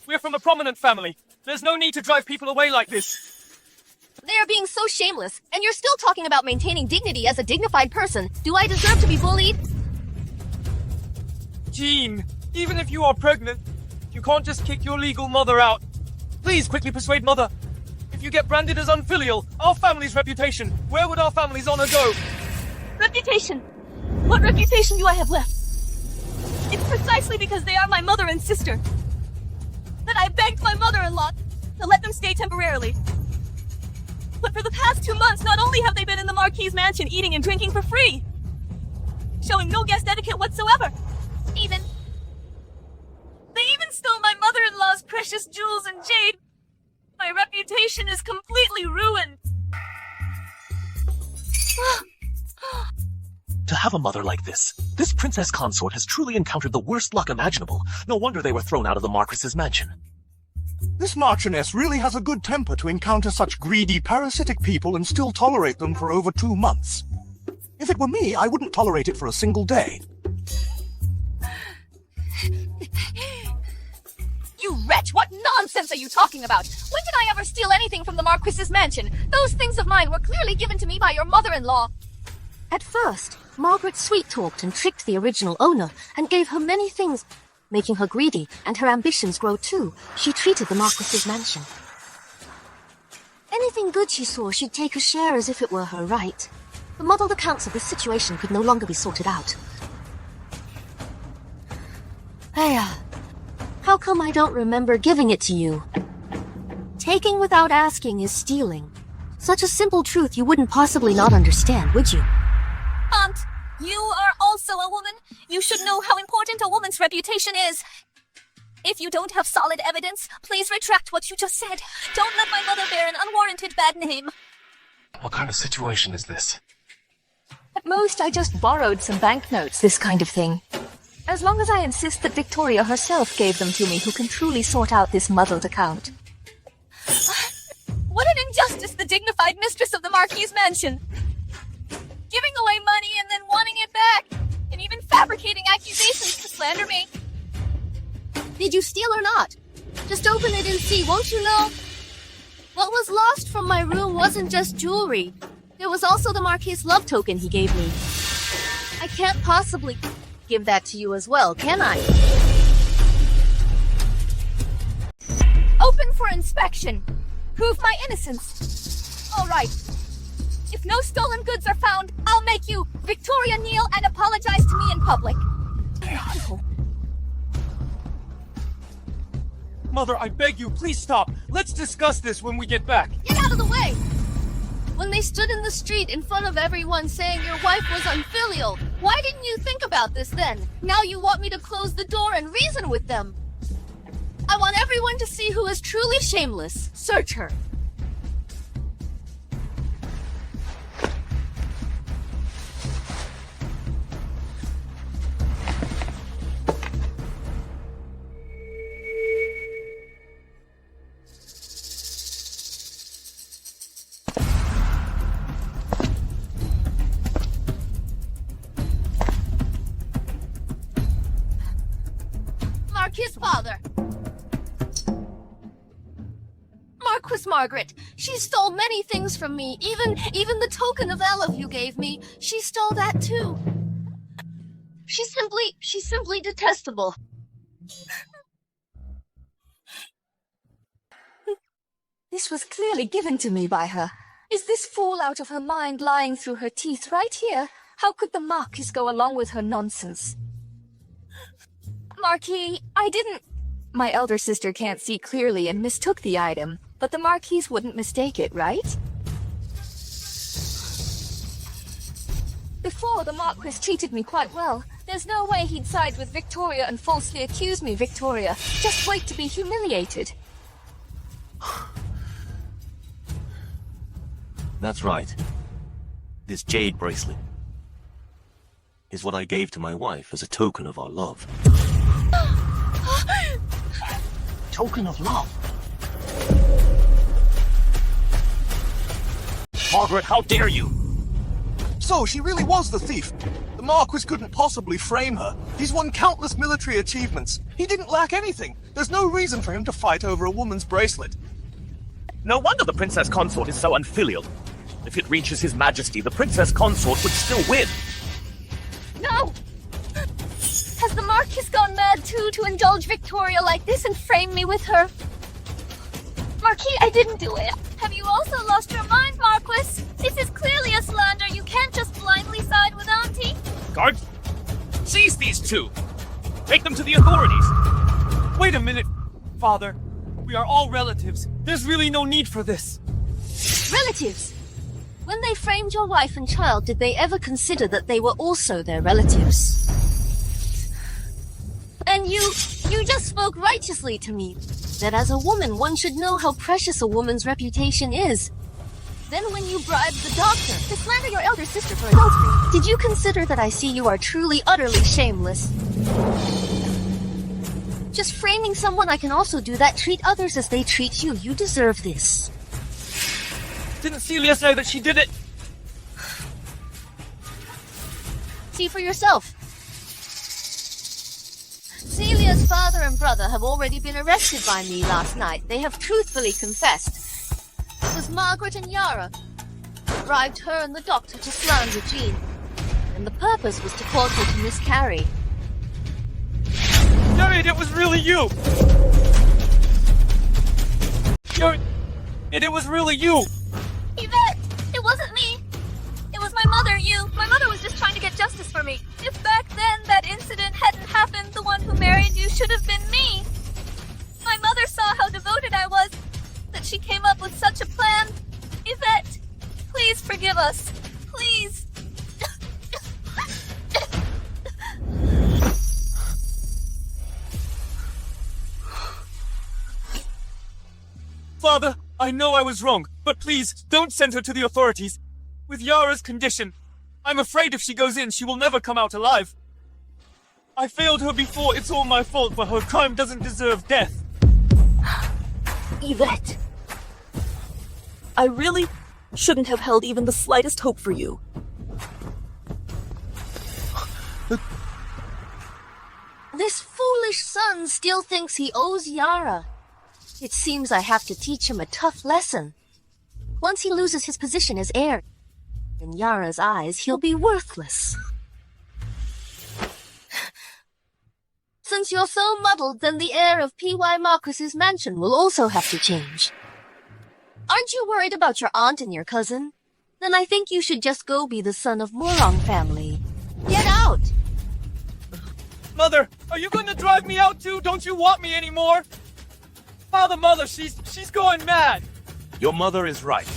We're from a prominent family. There's no need to drive people away like this. They are being so shameless, and you're still talking about maintaining dignity as a dignified person. Do I deserve to be bullied? Jean, even if you are pregnant, you can't just kick your legal mother out. Please quickly persuade Mother. If you get branded as unfilial, our family's reputation, where would our family's honor go? Reputation? What reputation do I have left? It's precisely because they are my mother and sister that I begged my mother-in-law to let them stay temporarily. But for the past 2 months, not only have they been in the Marquis' mansion eating and drinking for free, showing no guest etiquette whatsoever. They even stole my mother-in-law's precious jewels and jade. My reputation is completely ruined. To have a mother like this princess consort has truly encountered the worst luck imaginable. No wonder they were thrown out of the Marquis's mansion. This Marchioness really has a good temper to encounter such greedy, parasitic people and still tolerate them for over 2 months. If it were me, I wouldn't tolerate it for a single day. You wretch, what nonsense are you talking about? When did I ever steal anything from the Marquis's mansion? Those things of mine were clearly given to me by your mother-in-law. At first, Margaret sweet-talked and tricked the original owner and gave her many things, making her greedy, and her ambitions grow too. She treated the Marquis's mansion. Anything good she saw, she'd take a share as if it were her right. The muddled accounts of this situation could no longer be sorted out. How come I don't remember giving it to you? Taking without asking is stealing. Such a simple truth you wouldn't possibly not understand, would you? Aunt, you are also a woman. You should know how important a woman's reputation is. If you don't have solid evidence, please retract what you just said. Don't let my mother bear an unwarranted bad name. What kind of situation is this? The At most, I just borrowed some banknotes, this kind of thing. As long as I insist that Victoria herself gave them to me, who can truly sort out this muddled account. What an injustice, the dignified mistress of the Marquis' mansion! Giving away money and then wanting it back, and even fabricating accusations to slander me. Did you steal or not? Just open it and see, won't you know? What was lost from my room wasn't just jewelry. There was also the Marquis' love token he gave me. I can't possibly give that to you as well, can I? Open for inspection. Prove my innocence. All right. If no stolen goods are found, I'll make you Victoria kneel and apologize to me in public. Mother, I beg you, please stop. Let's discuss this when we get back. Get out of the way! When they stood in the street in front of everyone saying your wife was unfilial, why didn't you think about this then? Now you want me to close the door and reason with them. I want everyone to see who is truly shameless. Search her. Marquis' father. Marquis Margaret. She stole many things from me, even the token of love you gave me. She stole that too. She's simply detestable. This was clearly given to me by her. Is this fool out of her mind lying through her teeth right here? How could the Marquis go along with her nonsense? Marquis, I didn't... My elder sister can't see clearly and mistook the item, but the Marquis wouldn't mistake it, right? Before, the Marquis treated me quite well. There's no way he'd side with Victoria and falsely accuse me, Victoria. Just wait to be humiliated. That's right. This jade bracelet is what I gave to my wife as a token of our love. Token of love? Margaret, how dare you! So, she really was the thief. The Marquis couldn't possibly frame her. He's won countless military achievements. He didn't lack anything. There's no reason for him to fight over a woman's bracelet. No wonder the princess consort is so unfilial. If it reaches his majesty, the princess consort would still win. No! Has the Marquis gone mad too to indulge Victoria like this and frame me with her? Marquis, I didn't do it. Have you also lost your mind, Marquis? This is clearly a slander. You can't just blindly side with Auntie. Guards, seize these two. Take them to the authorities. Wait a minute, Father. We are all relatives. There's really no need for this. Relatives? When they framed your wife and child, did they ever consider that they were also their relatives? And you just spoke righteously to me, that as a woman one should know how precious a woman's reputation is. Then when you bribed the doctor to slander your elder sister for adultery, did you consider that I see you are truly, utterly shameless? Just framing someone, I can also do that. Treat others as they treat you. You deserve this. Didn't Celia say that she did it? See for yourself. Celia's father and brother have already been arrested by me last night. They have truthfully confessed. It was Margaret and Yara who bribed her and the doctor to slander Jean. And the purpose was to cause her to miscarry. Yara, it was really you! Yara, it was really you! Yvette, it wasn't me. It was my mother, you. My mother was just trying to get justice for me. If back then that incident hadn't happened, the one who married you should have been me. My mother saw how devoted I was, that she came up with such a plan. Yvette, please forgive us. Please. Father, I know I was wrong, but please, don't send her to the authorities. With Yara's condition, I'm afraid if she goes in, she will never come out alive. I failed her before, it's all my fault, but her crime doesn't deserve death. Yvette. I really shouldn't have held even the slightest hope for you. This foolish son still thinks he owes Yara. It seems I have to teach him a tough lesson. Once he loses his position as heir, in Yara's eyes, he'll be worthless. Since you're so muddled, then the heir of P.Y. Marquis's mansion will also have to change. Aren't you worried about your aunt and your cousin? Then I think you should just go be the son of Morong family. Get out! Mother, are you going to drive me out too? Don't you want me anymore? Father, Mother, she's going mad. Your mother is right.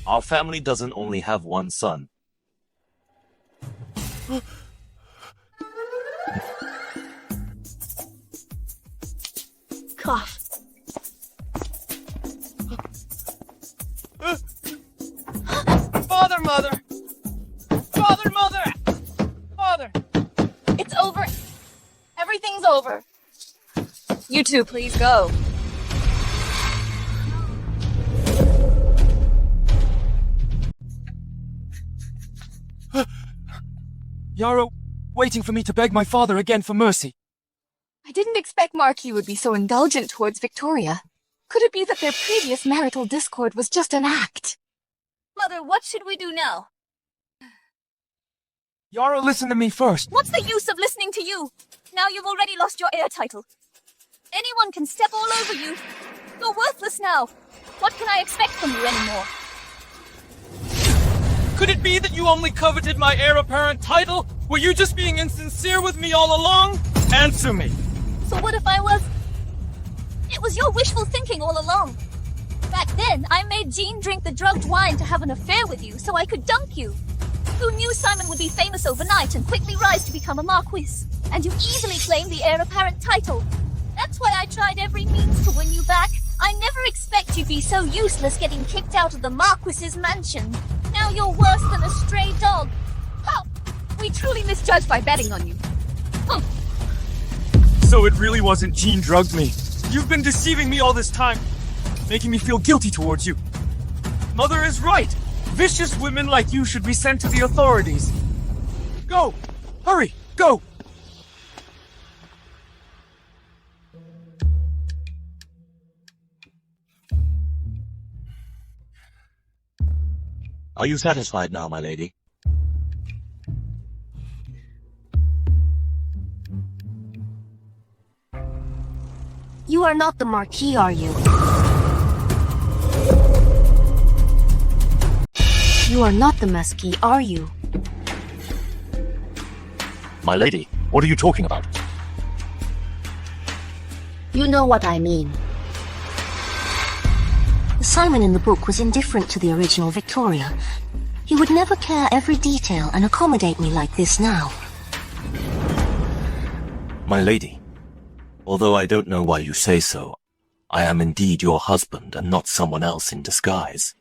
Our family doesn't only have one son. Cough. Father, Mother! Father, Mother! Father! It's over. Everything's over. You two, please go. Yara, waiting for me to beg my father again for mercy. I didn't expect Marquis would be so indulgent towards Victoria. Could it be that their previous marital discord was just an act? Mother, what should we do now? Yara, listen to me first. What's the use of listening to you? Now you've already lost your heir title. Anyone can step all over you. You're worthless now. What can I expect from you anymore? Could it be that you only coveted my heir apparent title? Were you just being insincere with me all along? Answer me. So what if I was... It was your wishful thinking all along. Back then, I made Jean drink the drugged wine to have an affair with you so I could dunk you. Who knew Simon would be famous overnight and quickly rise to become a Marquis? And you easily claimed the heir apparent title. That's why I tried every means to win you back. I never expect you'd be so useless getting kicked out of the Marquis's mansion. Now you're worse than a stray dog. How? We truly misjudged by betting on you. So it really wasn't Jean drugged me. You've been deceiving me all this time, making me feel guilty towards you. Mother is right. Vicious women like you should be sent to the authorities. Go! Hurry! Go! Are you satisfied now, my lady? You are not the Marquis, are you? You are not the Marquis, are you? My lady, what are you talking about? You know what I mean. Simon in the book was indifferent to the original Victoria. He would never care every detail and accommodate me like this now. My lady, although I don't know why you say so, I am indeed your husband and not someone else in disguise.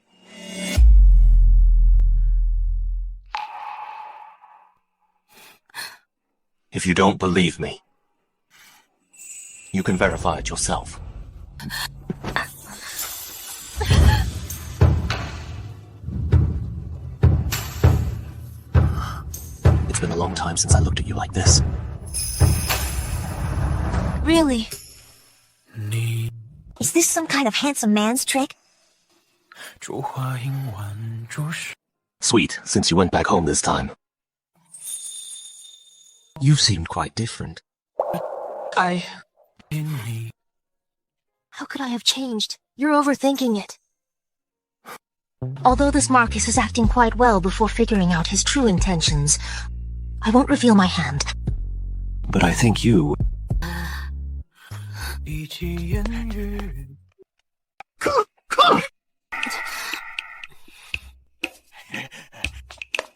If you don't believe me, you can verify it yourself. It's been a long time since I looked at you like this. Really? Is this some kind of handsome man's trick? Sweet, since you went back home this time. You seemed quite different. How could I have changed? You're overthinking it. Although this Marquis is acting quite well before figuring out his true intentions, I won't reveal my hand. But I think you...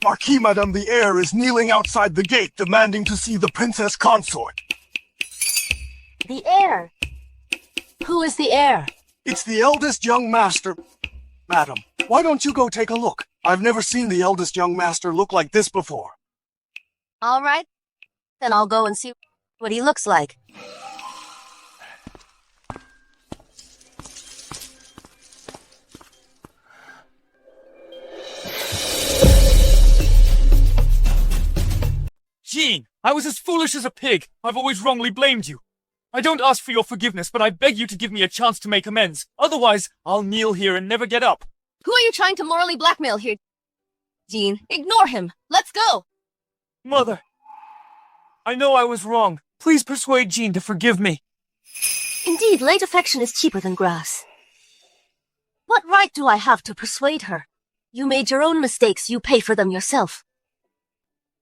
Marquis Madame the heir is kneeling outside the gate demanding to see the princess consort. The heir? Who is the heir? It's the eldest young master. Madam, why don't you go take a look? I've never seen the eldest young master look like this before. All right. Then I'll go and see what he looks like. Jean, I was as foolish as a pig. I've always wrongly blamed you. I don't ask for your forgiveness, but I beg you to give me a chance to make amends. Otherwise, I'll kneel here and never get up. Who are you trying to morally blackmail here, Jean? Ignore him. Let's go. Mother, I know I was wrong. Please persuade Jean to forgive me. Indeed, late affection is cheaper than grass. What right do I have to persuade her? You made your own mistakes, you pay for them yourself.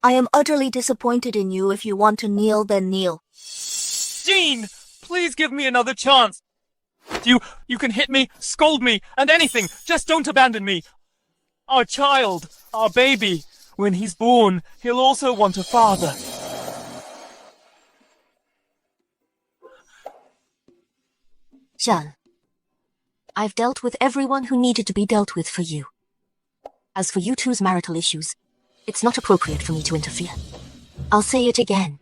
I am utterly disappointed in you. If you want to kneel, then kneel. Jean, please give me another chance. You can hit me, scold me, and anything. Just don't abandon me. Our child, our baby, when he's born, he'll also want a father. Jean, I've dealt with everyone who needed to be dealt with for you. As for you two's marital issues, it's not appropriate for me to interfere. I'll say it again.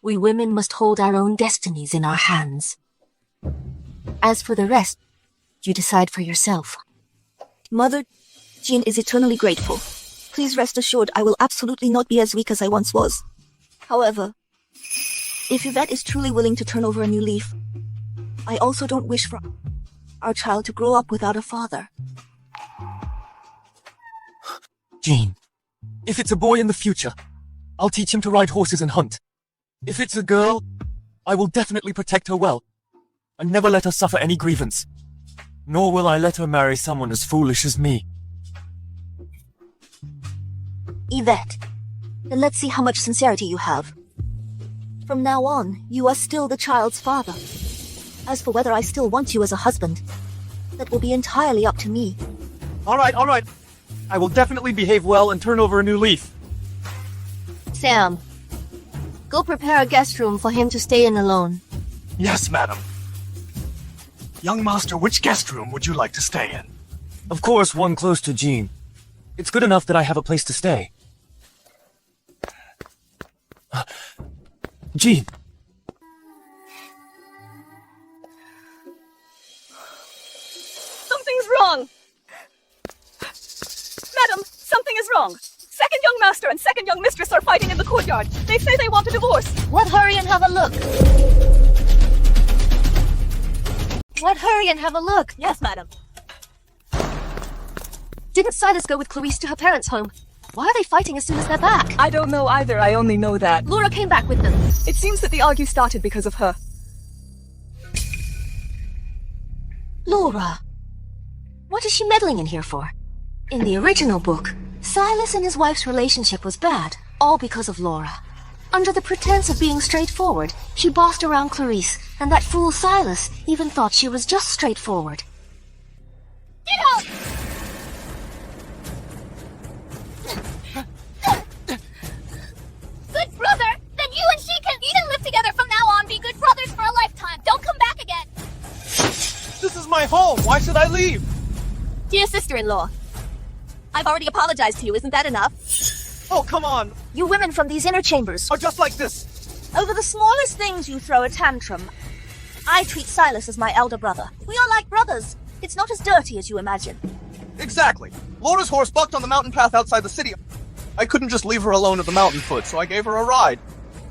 We women must hold our own destinies in our hands. As for the rest, you decide for yourself. Mother, Jean is eternally grateful. Please rest assured I will absolutely not be as weak as I once was. However, if Yvette is truly willing to turn over a new leaf, I also don't wish for our child to grow up without a father. Jean, if it's a boy in the future, I'll teach him to ride horses and hunt. If it's a girl, I will definitely protect her well, and never let her suffer any grievance. Nor will I let her marry someone as foolish as me. Yvette, then let's see how much sincerity you have. From now on, you are still the child's father. As for whether I still want you as a husband, that will be entirely up to me. All right. I will definitely behave well and turn over a new leaf. Sam, go prepare a guest room for him to stay in alone. Yes, madam. Young master, which guest room would you like to stay in? Of course, one close to Jean. It's good enough that I have a place to stay. Jean. Something's wrong! Madam, something is wrong. Second young master and second young mistress are fighting in the courtyard. They say they want a divorce. What hurry and have a look? Yes, madam. Didn't Silas go with Clarice to her parents' home? Why are they fighting as soon as they're back? I don't know either. I only know that. Laura came back with them. It seems that the argue started because of her. Laura. What is she meddling in here for? In the original book, Silas and his wife's relationship was bad, all because of Laura. Under the pretense of being straightforward, she bossed around Clarice, and that fool Silas even thought she was just straightforward. Get out! Good brother! Then you and she can live together from now on, be good brothers for a lifetime. Don't come back again! This is my home. Why should I leave? Dear sister-in-law, I've already apologized to you. Isn't that enough? Oh, come on. You women from these inner chambers. Are just like this. Over the smallest things you throw a tantrum. I treat Silas as my elder brother. We are like brothers. It's not as dirty as you imagine. Exactly. Laura's horse bucked on the mountain path outside the city. I couldn't just leave her alone at the mountain foot, so I gave her a ride.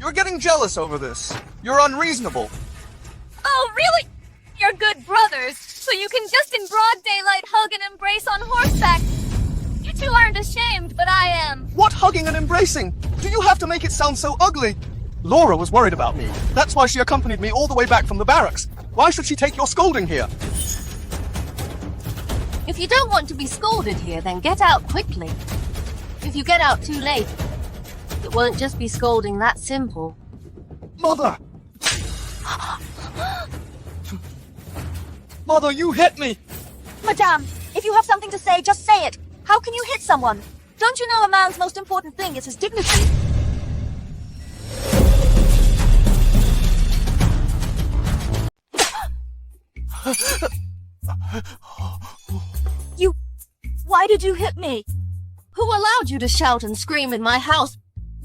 You're getting jealous over this. You're unreasonable. Oh, really? You're good brothers, so you can just in broad daylight hug and embrace on horseback. You two aren't ashamed, but I am. What hugging and embracing? Do you have to make it sound so ugly? Laura was worried about me. That's why she accompanied me all the way back from the barracks. Why should she take your scolding here? If you don't want to be scolded here, then get out quickly. If you get out too late, it won't just be scolding that simple. Mother! Mother, you hit me! Madame, if you have something to say, just say it. How can you hit someone? Don't you know a man's most important thing is his dignity? Why did you hit me? Who allowed you to shout and scream in my house?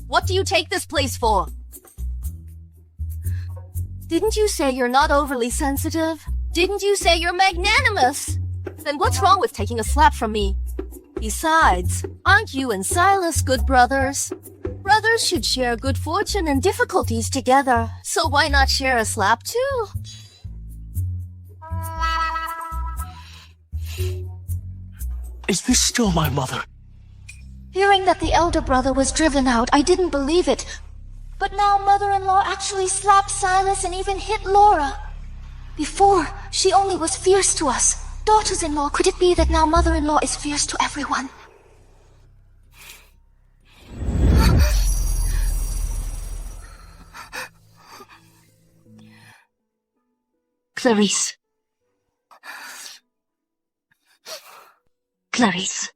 What do you take this place for? Didn't you say you're not overly sensitive? Didn't you say you're magnanimous? Then what's wrong with taking a slap from me? Besides, aren't you and Silas good brothers? Brothers should share good fortune and difficulties together, so why not share a slap too? Is this still my mother? Hearing that the elder brother was driven out, I didn't believe it. But now mother-in-law actually slapped Silas and even hit Laura. Before, she only was fierce to us. Daughters-in-law, could it be that now mother-in-law is fierce to everyone? Clarice. Clarice.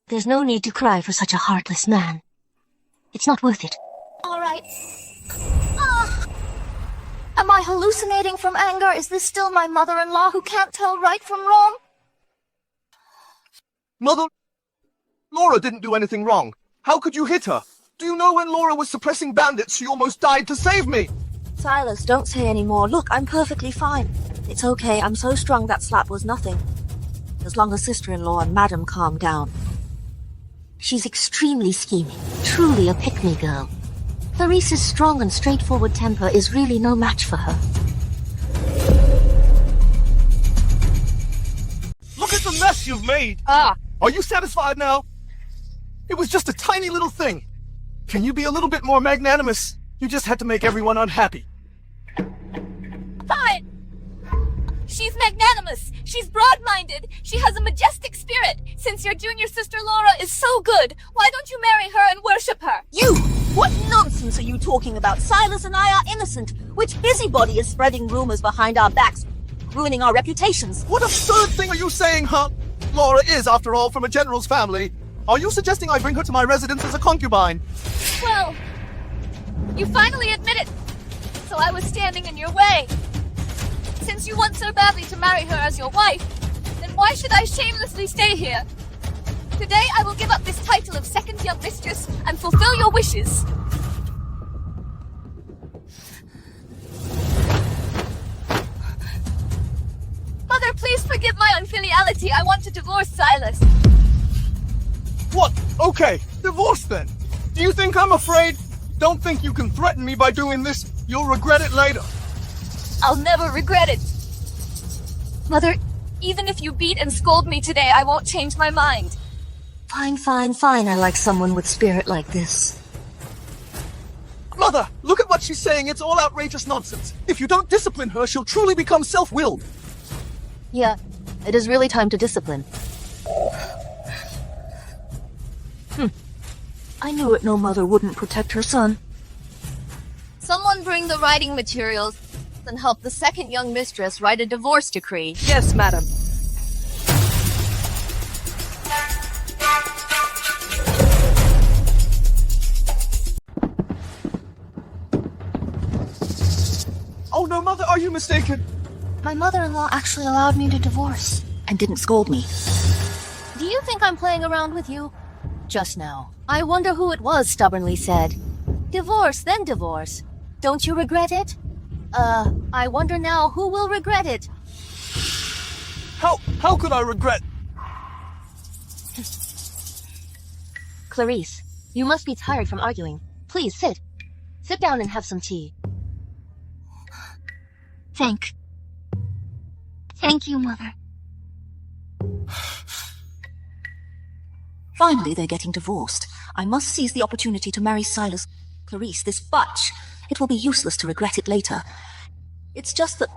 There's no need to cry for such a heartless man. It's not worth it. All right. Am I hallucinating from anger? Is this still my mother-in-law who can't tell right from wrong? Mother, Laura didn't do anything wrong. How could you hit her? Do you know when Laura was suppressing bandits, she almost died to save me? Silas, don't say any more. Look, I'm perfectly fine. It's okay, I'm so strong that slap was nothing. As long as sister-in-law and madam calm down. She's extremely scheming, truly a pick-me girl. Clarice's strong and straightforward temper is really no match for her. Look at the mess you've made! Are you satisfied now? It was just a tiny little thing. Can you be a little bit more magnanimous? You just had to make everyone unhappy. Fine! She's magnanimous, she's broad-minded, she has a majestic spirit. Since your junior sister Laura is so good, why don't you marry her and worship her? You! What nonsense are you talking about? Silas and I are innocent. Which busybody is spreading rumors behind our backs, ruining our reputations? What absurd thing are you saying, huh? Laura is, after all, from a general's family. Are you suggesting I bring her to my residence as a concubine? Well, you finally admit it. So I was standing in your way. Since you want so badly to marry her as your wife, then why should I shamelessly stay here? Today I will give up this title of second young mistress and fulfill your wishes. Mother, please forgive my unfiliality. I want to divorce Silas. What? Okay, divorce then. Do you think I'm afraid? Don't think you can threaten me by doing this. You'll regret it later. I'll never regret it. Mother, even if you beat and scold me today, I won't change my mind. Fine, fine, fine. I like someone with spirit like this. Mother, look at what she's saying. It's all outrageous nonsense. If you don't discipline her, she'll truly become self-willed. Yeah, it is really time to discipline. I knew it, no mother wouldn't protect her son. Someone bring the writing materials and help the second young mistress write a divorce decree. Yes, madam. Oh no, Mother, are you mistaken? My mother-in-law actually allowed me to divorce. And didn't scold me. Do you think I'm playing around with you? Just now. I wonder who it was stubbornly said. Divorce, then divorce. Don't you regret it? I wonder now who will regret it. How could I regret? Clarice, you must be tired from arguing. Please, sit. Sit down and have some tea. Thank you, Mother. Finally, they're getting divorced. I must seize the opportunity to marry Silas. Clarice, this butch. It will be useless to regret it later. It's just that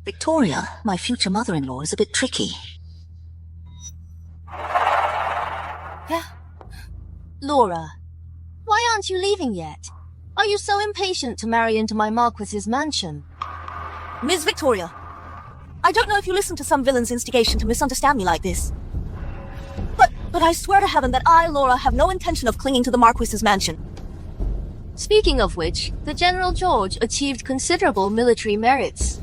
Victoria, my future mother-in-law, is a bit tricky. Laura, why aren't you leaving yet? Are you so impatient to marry into my Marquis's mansion? Miss Victoria, I don't know if you listened to some villain's instigation to misunderstand me like this. But I swear to heaven that I, Laura, have no intention of clinging to the Marquis's mansion. Speaking of which, the General George achieved considerable military merits.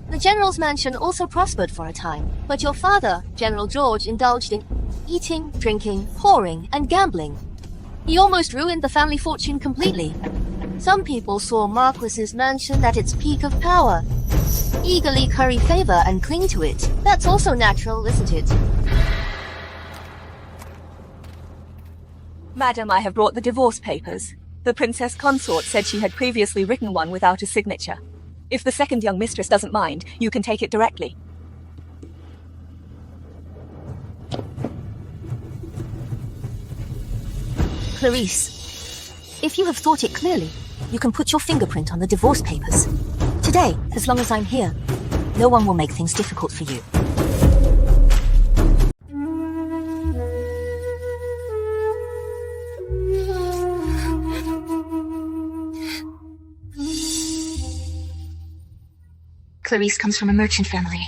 The General's mansion also prospered for a time, but your father, General George, indulged in eating, drinking, whoring, and gambling. He almost ruined the family fortune completely. Some people saw Marquis's mansion at its peak of power, eagerly curry favor and cling to it. That's also natural, isn't it? Madam, I have brought the divorce papers. The Princess Consort said she had previously written one without a signature. If the second young mistress doesn't mind, you can take it directly. Clarice, if you have thought it clearly, you can put your fingerprint on the divorce papers. Today, as long as I'm here, no one will make things difficult for you. Clarice comes from a merchant family,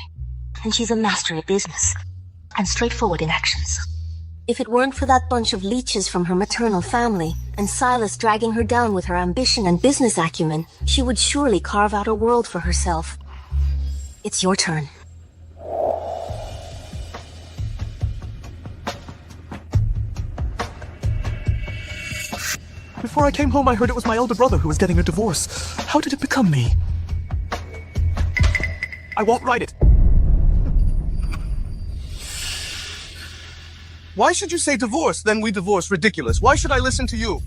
and she's a master at business, and straightforward in actions. If it weren't for that bunch of leeches from her maternal family, and Silas dragging her down with her ambition and business acumen, she would surely carve out a world for herself. It's your turn. Before I came home, I heard it was my elder brother who was getting a divorce. How did it become me? I won't write it. Why should you say divorce, then we divorce? Ridiculous. Why should I listen to you?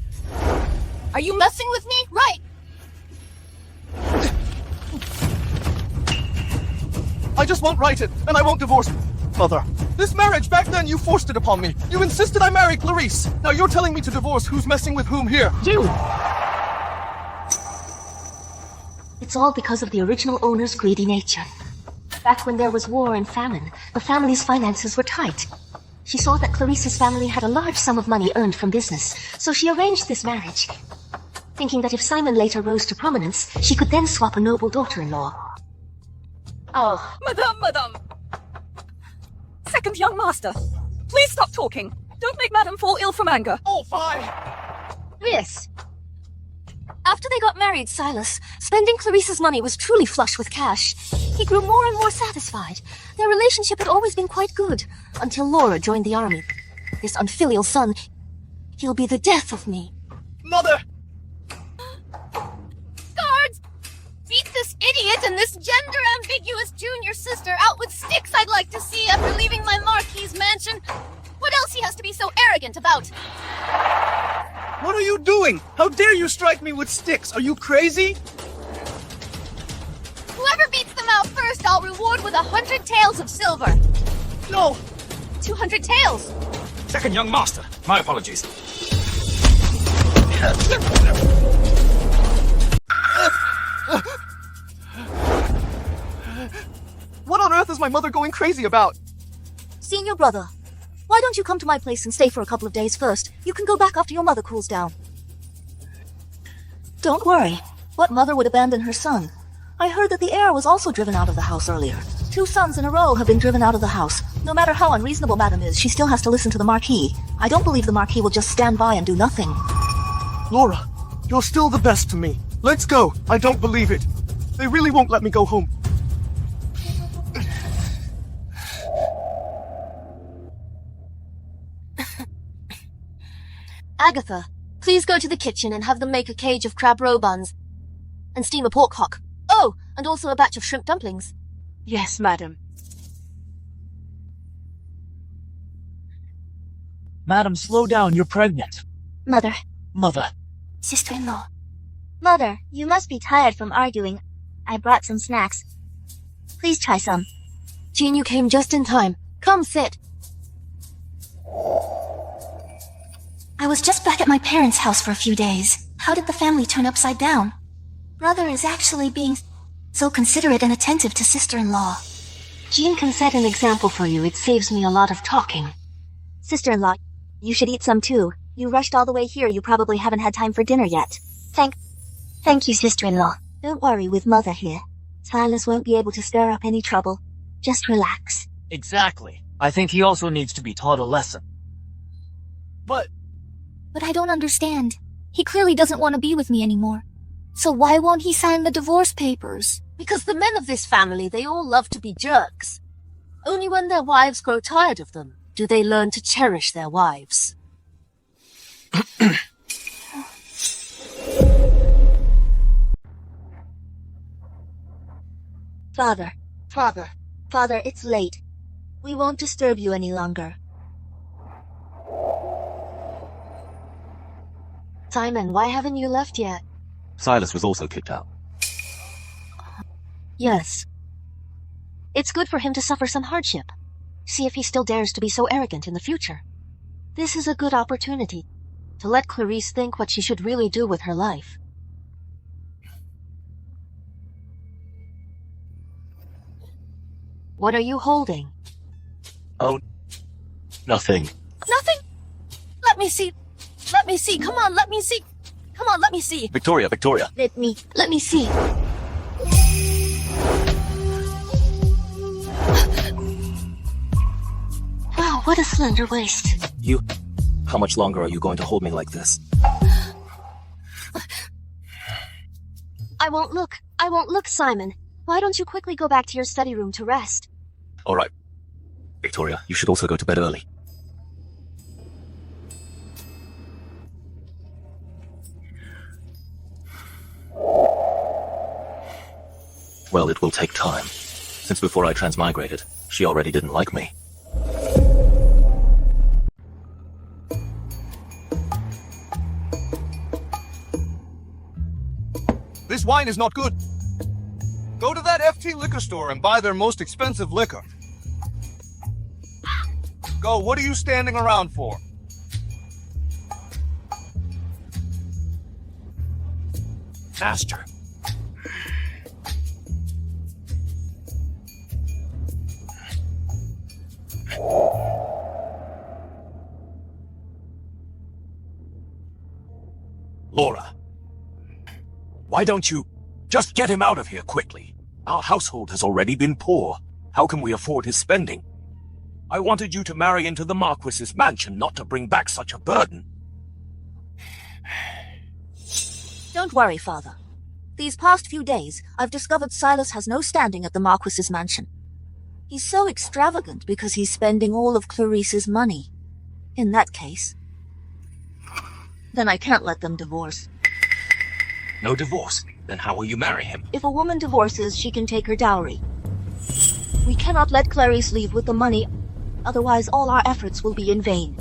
Are you messing with me? Right! I just won't write it, and I won't divorce Mother. This marriage, back then you forced it upon me. You insisted I marry Clarice. Now you're telling me to divorce. Who's messing with whom here? You! It's all because of the original owner's greedy nature. Back when there was war and famine, the family's finances were tight. She saw that Clarice's family had a large sum of money earned from business, so she arranged this marriage, thinking that if Simon later rose to prominence, she could then swap a noble daughter-in-law. Oh, Madame! Second young master, please stop talking. Don't make Madame fall ill from anger. Oh, fine! Yes. After they got married, Silas, spending Clarice's money was truly flush with cash. He grew more and more satisfied. Their relationship had always been quite good, until Laura joined the army. This unfilial son, he'll be the death of me. Mother! Guards! Beat this idiot and this gender-ambiguous junior sister out with sticks I'd like to see after leaving my Marquis' mansion. What else he has to be so arrogant about? What are you doing? How dare you strike me with sticks? Are you crazy? Whoever beats them out first, I'll reward with 100 taels of silver. No! 200 taels. Second young master, my apologies. What on earth is my mother going crazy about? Senior brother, why don't you come to my place and stay for a couple of days first? You can go back after your mother cools down. Don't worry. What mother would abandon her son? I heard that the heir was also driven out of the house earlier. 2 sons in a row have been driven out of the house. No matter how unreasonable Madame is, she still has to listen to the Marquis. I don't believe the Marquis will just stand by and do nothing. Laura, you're still the best to me. Let's go. I don't believe it. They really won't let me go home. Agatha, please go to the kitchen and have them make a cage of crab roe buns. And steam a pork hock. Oh, and also a batch of shrimp dumplings. Yes, madam. Madam, slow down, you're pregnant. Mother. Mother. Sister-in-law. Mother, you must be tired from arguing. I brought some snacks. Please try some. Jean, you came just in time. Come sit. I was just back at my parents' house for a few days. How did the family turn upside down? Brother is actually being so considerate and attentive to sister-in-law. Jean can set an example for you. It saves me a lot of talking. Sister-in-law, you should eat some too. You rushed all the way here. You probably haven't had time for dinner yet. Thank you, sister-in-law. Don't worry with Mother here. Silas won't be able to stir up any trouble. Just relax. Exactly. I think he also needs to be taught a lesson. But I don't understand. He clearly doesn't want to be with me anymore. So why won't he sign the divorce papers? Because the men of this family, they all love to be jerks. Only when their wives grow tired of them do they learn to cherish their wives. Father, it's late. We won't disturb you any longer. Simon, why haven't you left yet? Silas was also kicked out. Yes. It's good for him to suffer some hardship. See if he still dares to be so arrogant in the future. This is a good opportunity to let Clarice think what she should really do with her life. What are you holding? Oh, nothing. Nothing? Let me see. Let me see. Come on, let me see. Come on, let me see. Victoria. Let me see. Wow, what a slender waist. How much longer are you going to hold me like this? I won't look, Simon. Why don't you quickly go back to your study room to rest? All right. Victoria, you should also go to bed early. Well, it will take time. Since before I transmigrated, she already didn't like me. This wine is not good. Go to that FT liquor store and buy their most expensive liquor. Go, what are you standing around for? Master. Laura, why don't you just get him out of here quickly? Our household has already been poor. How can we afford his spending? I wanted you to marry into the Marquis's mansion, not to bring back such a burden. Don't worry, Father. These past few days, I've discovered Silas has no standing at the Marquis's mansion. He's so extravagant because he's spending all of Clarice's money. In that case, then I can't let them divorce. No divorce? Then how will you marry him? If a woman divorces, she can take her dowry. We cannot let Clarice leave with the money, otherwise all our efforts will be in vain.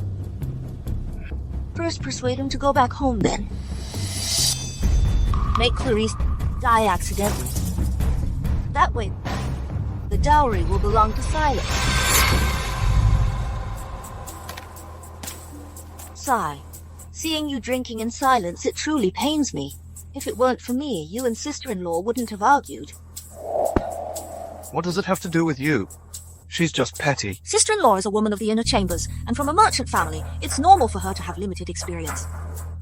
First persuade him to go back home then. Make Clarice die accidentally. That way, the dowry will belong to Silas. Sigh. Seeing you drinking in silence, it truly pains me. If it weren't for me, you and sister-in-law wouldn't have argued. What does it have to do with you? She's just petty. Sister-in-law is a woman of the inner chambers, and from a merchant family, it's normal for her to have limited experience.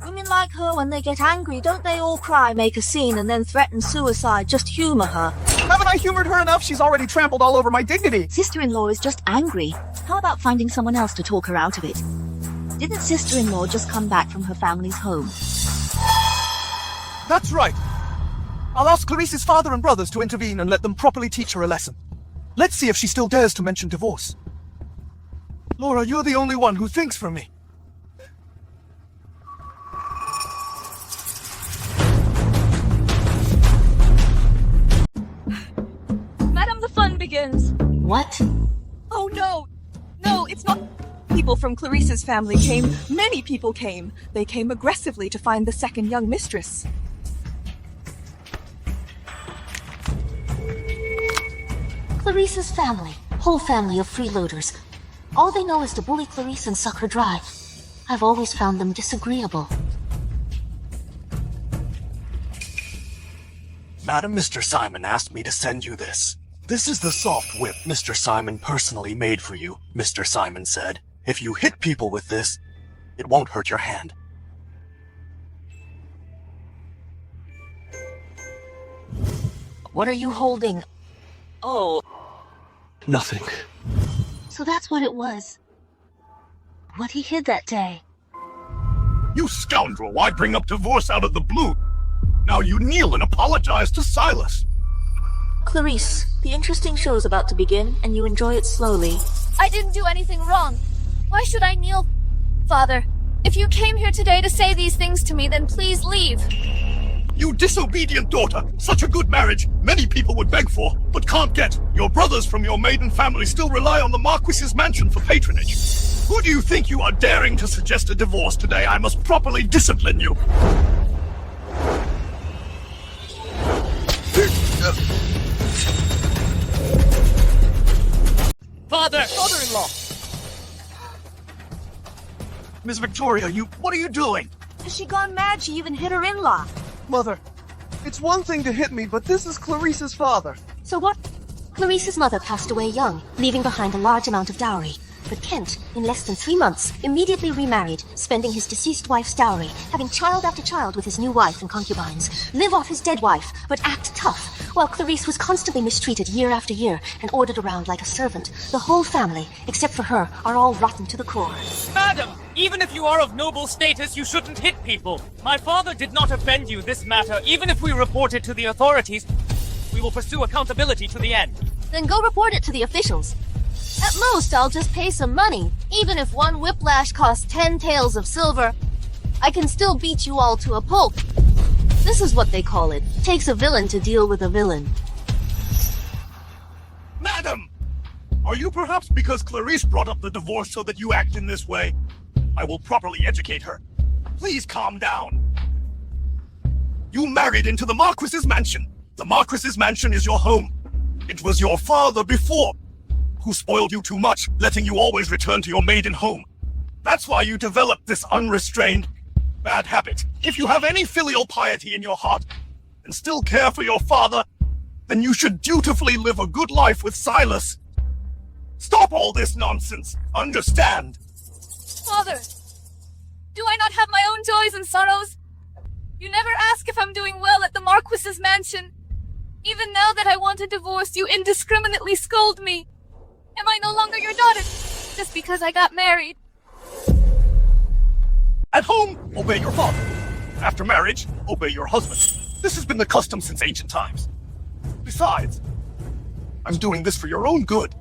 Women like her, when they get angry, don't they all cry, make a scene, and then threaten suicide? Just humor her. Haven't I humored her enough? She's already trampled all over my dignity. Sister-in-law is just angry. How about finding someone else to talk her out of it? Didn't sister-in-law just come back from her family's home? That's right. I'll ask Clarice's father and brothers to intervene and let them properly teach her a lesson. Let's see if she still dares to mention divorce. Laura, you're the only one who thinks for me. Madam, the fun begins. What? Oh no! No, it's not. People from Clarice's family came. Many people came. They came aggressively to find the second young mistress. Clarice's family. Whole family of freeloaders. All they know is to bully Clarice and suck her dry. I've always found them disagreeable. Madam, Mr. Simon asked me to send you this. This is the soft whip Mr. Simon personally made for you. Mr. Simon said, if you hit people with this, it won't hurt your hand. What are you holding? Oh. Nothing. So that's what it was. What he hid that day. You scoundrel, why bring up divorce out of the blue? Now you kneel and apologize to Silas. Clarice, the interesting show's about to begin, and you enjoy it slowly. I didn't do anything wrong. Why should I kneel? Father, if you came here today to say these things to me, then please leave. You disobedient daughter! Such a good marriage many people would beg for, but can't get. Your brothers from your maiden family still rely on the Marquis's mansion for patronage. Who do you think you are daring to suggest a divorce today? I must properly discipline you. Father-in-law! Miss Victoria, what are you doing? Has she gone mad? She even hit her in-law. Mother, it's one thing to hit me, but this is Clarice's father. So what? Clarice's mother passed away young, leaving behind a large amount of dowry. But Kent, in less than 3 months, immediately remarried, spending his deceased wife's dowry, having child after child with his new wife and concubines, live off his dead wife, but act tough, while Clarice was constantly mistreated year after year and ordered around like a servant. The whole family, except for her, are all rotten to the core. Madam, even if you are of noble status, you shouldn't hit people. My father did not offend you this matter. Even if we report it to the authorities, we will pursue accountability to the end. Then go report it to the officials. At most, I'll just pay some money. Even if one whiplash costs 10 taels of silver, I can still beat you all to a pulp. This is what they call it. Takes a villain to deal with a villain. Madam! Are you perhaps because Clarice brought up the divorce so that you act in this way? I will properly educate her. Please calm down. You married into the Marquis's mansion. The Marquis's mansion is your home. It was your father before who spoiled you too much, letting you always return to your maiden home. That's why you developed this unrestrained, bad habit. If you have any filial piety in your heart and still care for your father, then you should dutifully live a good life with Silas. Stop all this nonsense. Understand? Father, do I not have my own joys and sorrows? You never ask if I'm doing well at the Marquis's mansion. Even now that I want a divorce, you indiscriminately scold me. Am I no longer your daughter, just because I got married? At home, obey your father. After marriage, obey your husband. This has been the custom since ancient times. Besides, I'm doing this for your own good.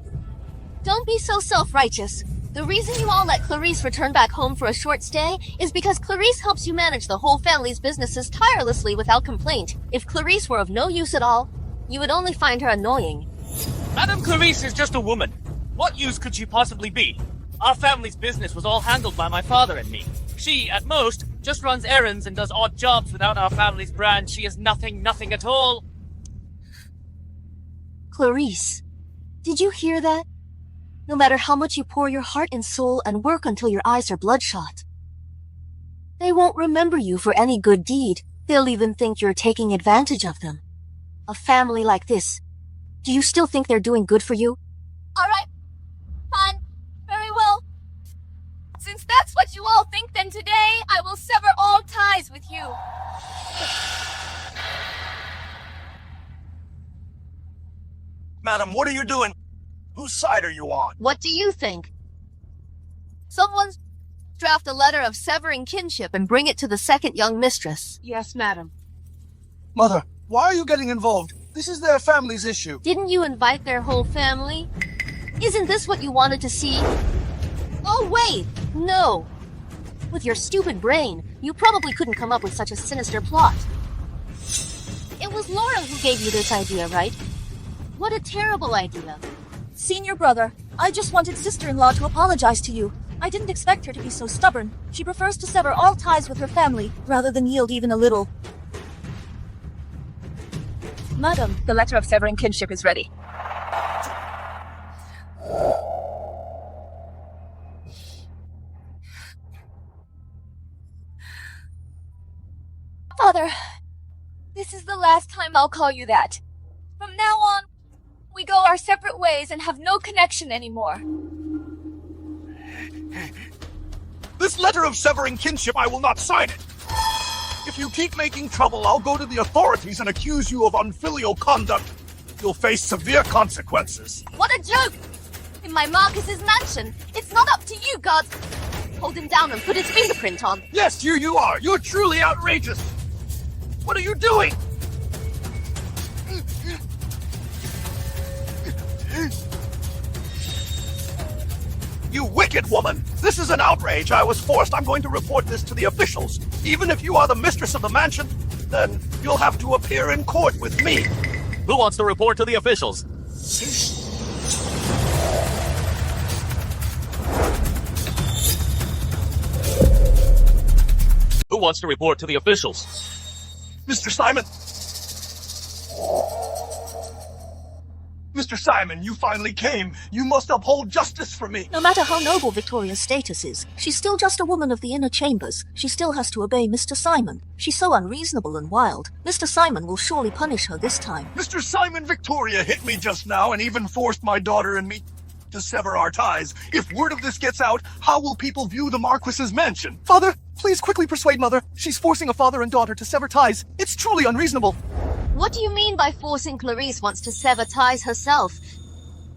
Don't be so self-righteous. The reason you all let Clarice return back home for a short stay is because Clarice helps you manage the whole family's businesses tirelessly without complaint. If Clarice were of no use at all, you would only find her annoying. Madame Clarice is just a woman. What use could she possibly be? Our family's business was all handled by my father and me. She, at most, just runs errands and does odd jobs without our family's brand. She is nothing at all. Clarice, did you hear that? No matter how much you pour your heart and soul and work until your eyes are bloodshot, they won't remember you for any good deed. They'll even think you're taking advantage of them. A family like this, do you still think they're doing good for you? Alright, fine, very well. Since that's what you all think, then today I will sever all ties with you. Madam, what are you doing? Whose side are you on? What do you think? Someone draft a letter of severing kinship and bring it to the second young mistress. Yes, madam. Mother, why are you getting involved? This is their family's issue. Didn't you invite their whole family? Isn't this what you wanted to see? Oh, wait! No! With your stupid brain, you probably couldn't come up with such a sinister plot. It was Laura who gave you this idea, right? What a terrible idea. Senior brother, I just wanted sister-in-law to apologize to you. I didn't expect her to be so stubborn. She prefers to sever all ties with her family, rather than yield even a little. Madam, the letter of severing kinship is ready. Father, this is the last time I'll call you that. From now on, we go our separate ways and have no connection anymore. This letter of severing kinship, I will not sign it. If you keep making trouble, I'll go to the authorities and accuse you of unfilial conduct. You'll face severe consequences. What a joke! In my Marcus's mansion, it's not up to you, gods. Hold him down and put his fingerprint on. Yes, you are. You're truly outrageous. What are you doing? You wicked woman! This is an outrage. I was forced. I'm going to report this to the officials. Even if you are the mistress of the mansion, then you'll have to appear in court with me. Who wants to report to the officials? Who wants to report to the officials? Mr. Simon! Mr. Simon, you finally came. You must uphold justice for me. No matter how noble Victoria's status is, she's still just a woman of the inner chambers. She still has to obey Mr. Simon. She's so unreasonable and wild. Mr. Simon will surely punish her this time. Mr. Simon, Victoria hit me just now and even forced my daughter and me to sever our ties. If word of this gets out, how will people view the Marquis's mansion? Father, please quickly persuade Mother. She's forcing a father and daughter to sever ties. It's truly unreasonable. What do you mean by forcing Clarice wants to sever ties herself?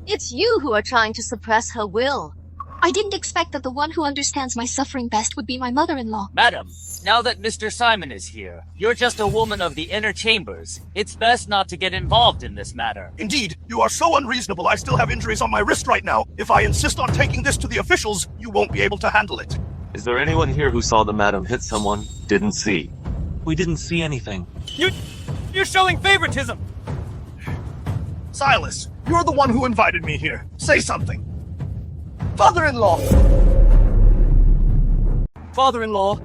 It's you who are trying to suppress her will. I didn't expect that the one who understands my suffering best would be my mother-in-law. Madam, now that Mr. Simon is here, you're just a woman of the inner chambers. It's best not to get involved in this matter. Indeed, you are so unreasonable. I still have injuries on my wrist right now. If I insist on taking this to the officials, you won't be able to handle it. Is there anyone here who saw the madam hit someone? Didn't see. We didn't see anything. You're showing favoritism! Silas, you're the one who invited me here. Say something. Father-in-law! Father-in-law,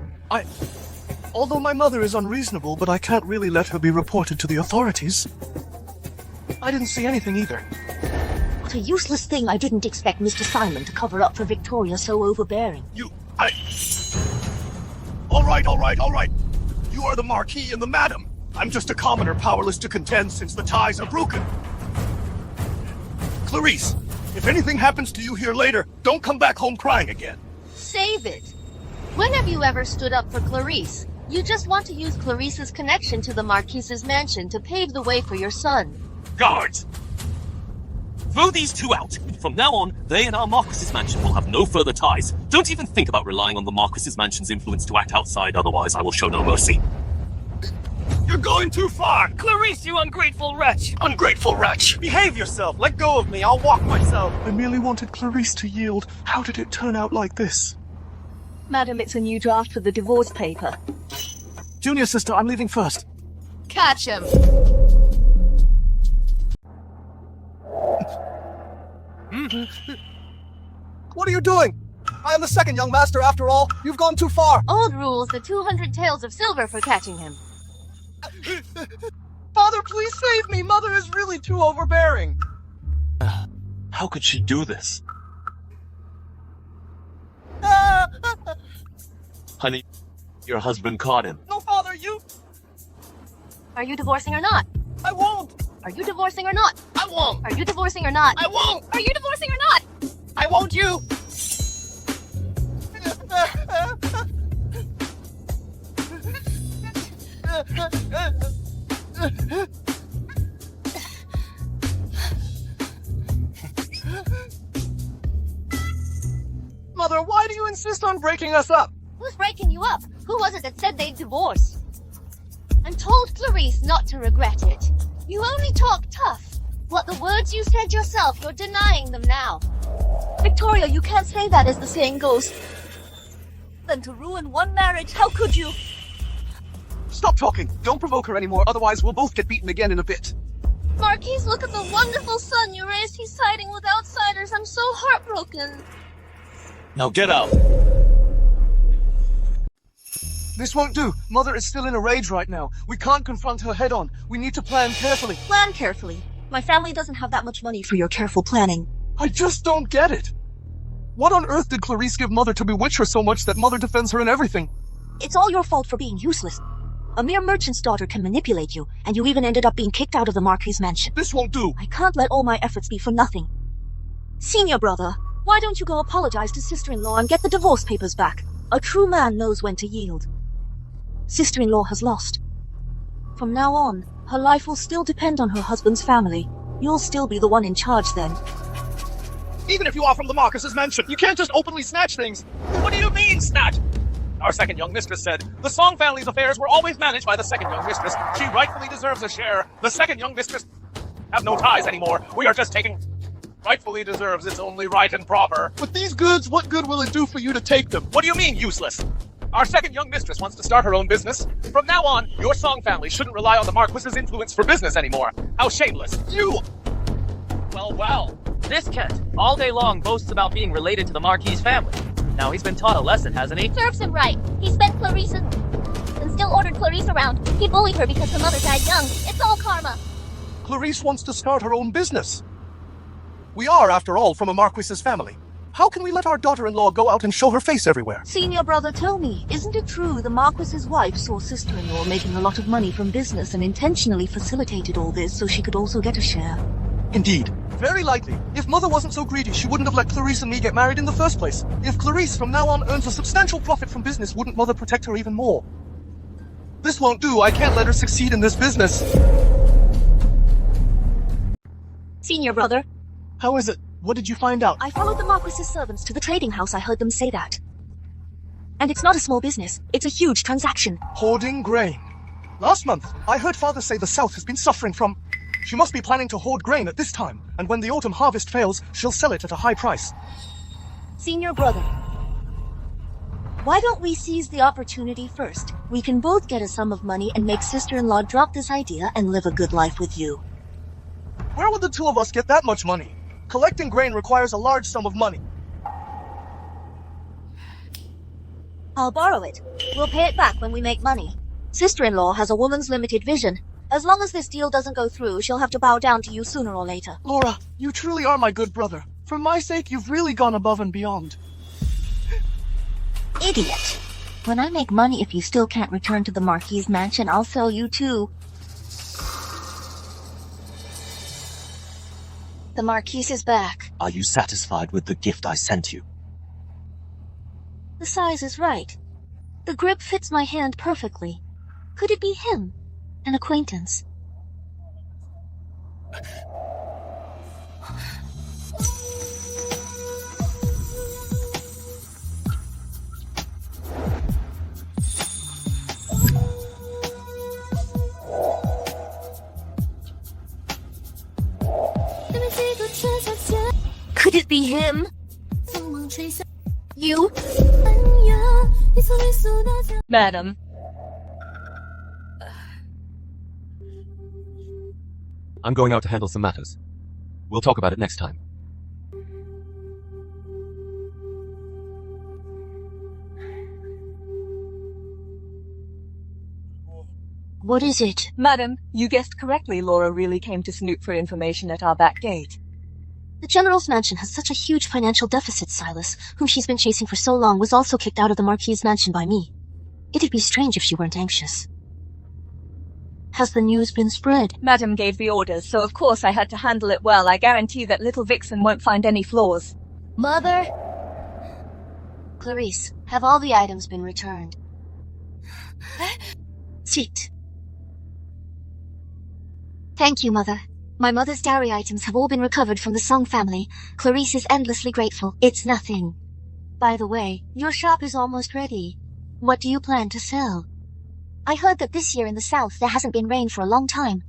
although my mother is unreasonable, but I can't really let her be reported to the authorities. I didn't see anything either. What a useless thing. I didn't expect Mr. Simon to cover up for Victoria so overbearing. All right. You are the Marquis and the Madam. I'm just a commoner powerless to contend since the ties are broken. Clarice, if anything happens to you here later, don't come back home crying again. Save it. When have you ever stood up for Clarice? You just want to use Clarice's connection to the Marquis's mansion to pave the way for your son. Guards! Throw these two out. From now on, they and our Marquis's mansion will have no further ties. Don't even think about relying on the Marquis's mansion's influence to act outside, otherwise I will show no mercy. You're going too far! Clarice, you ungrateful wretch! Ungrateful wretch! Behave yourself! Let go of me! I'll walk myself! I merely wanted Clarice to yield. How did it turn out like this? Madam, it's a new draft for the divorce paper. Junior sister, I'm leaving first. Catch him! What are you doing? I am the second young master after all. You've gone too far. Old rules, the 200 taels of silver for catching him. Father, please save me. Mother is really too overbearing. How could she do this? Honey, your husband caught him. No, Father, you... Are you divorcing or not? I won't. Are you divorcing or not? I won't. Are you divorcing or not? I won't. Are you divorcing or not? I won't you. Mother, why do you insist on breaking us up? Who's breaking you up? Who was it that said they'd divorce? I'm told Clarice not to regret it. You only talk tough. What the words you said yourself, you're denying them now. Victoria, you can't say that as the saying goes. Then to ruin one marriage, how could you? Stop talking. Don't provoke her anymore, otherwise we'll both get beaten again in a bit. Marquis, look at the wonderful son you raised. He's siding with outsiders. I'm so heartbroken. Now get out. This won't do. Mother is still in a rage right now. We can't confront her head on. We need to plan carefully. Plan carefully. My family doesn't have that much money for your careful planning. I just don't get it. What on earth did Clarice give Mother to bewitch her so much that Mother defends her in everything? It's all your fault for being useless. A mere merchant's daughter can manipulate you, and you even ended up being kicked out of the Marquis' mansion. This won't do. I can't let all my efforts be for nothing. Senior brother, why don't you go apologize to sister-in-law and get the divorce papers back? A true man knows when to yield. Sister-in-law has lost. From now on, her life will still depend on her husband's family. You'll still be the one in charge then. Even if you are from the Marquis's mansion, you can't just openly snatch things. What do you mean, snatch? Our second young mistress said, the Song family's affairs were always managed by the second young mistress. She rightfully deserves a share. The second young mistress have no ties anymore. We are just taking... Rightfully deserves its only right and proper. But these goods, what good will it do for you to take them? What do you mean, useless? Our second young mistress wants to start her own business. From now on, your Song family shouldn't rely on the Marquis's influence for business anymore. How shameless. You... Well. This Kent, all day long, boasts about being related to the Marquis family. Now he's been taught a lesson, hasn't he? Serves him right. He spent Clarice and still ordered Clarice around. He bullied her because her mother died young. It's all karma. Clarice wants to start her own business. We are, after all, from a Marquis's family. How can we let our daughter-in-law go out and show her face everywhere? Senior brother, tell me, isn't it true the Marquis's wife saw sister-in-law making a lot of money from business and intentionally facilitated all this so she could also get a share? Indeed. Very likely. If Mother wasn't so greedy, she wouldn't have let Clarice and me get married in the first place. If Clarice from now on earns a substantial profit from business, wouldn't Mother protect her even more? This won't do. I can't let her succeed in this business. Senior brother. How is it? What did you find out? I followed the Marquis's servants to the trading house. I heard them say that. And it's not a small business. It's a huge transaction. Hoarding grain. Last month, I heard Father say the South has been suffering from... She must be planning to hoard grain at this time, and when the autumn harvest fails, she'll sell it at a high price. Senior brother. Why don't we seize the opportunity first? We can both get a sum of money and make sister-in-law drop this idea and live a good life with you. Where would the two of us get that much money? Collecting grain requires a large sum of money. I'll borrow it. We'll pay it back when we make money. Sister-in-law has a woman's limited vision. As long as this deal doesn't go through, she'll have to bow down to you sooner or later. Laura, you truly are my good brother. For my sake, you've really gone above and beyond. Idiot. When I make money, if you still can't return to the Marquis' mansion, I'll sell you too. The Marquis is back. Are you satisfied with the gift I sent you? The size is right. The grip fits my hand perfectly. Could it be him? An acquaintance? Could it be him? You? Madam. I'm going out to handle some matters. We'll talk about it next time. What is it? Madam, you guessed correctly. Laura really came to snoop for information at our back gate. The General's mansion has such a huge financial deficit. Silas, whom she's been chasing for so long, was also kicked out of the Marquis' mansion by me. It'd be strange if she weren't anxious. Has the news been spread? Madam gave the orders, so of course I had to handle it well. I guarantee that little Vixen won't find any flaws. Mother? Clarice, have all the items been returned? Sit. Thank you, Mother. My mother's dowry items have all been recovered from the Song family. Clarice is endlessly grateful. It's nothing. By the way, your shop is almost ready. What do you plan to sell? I heard that this year in the south there hasn't been rain for a long time.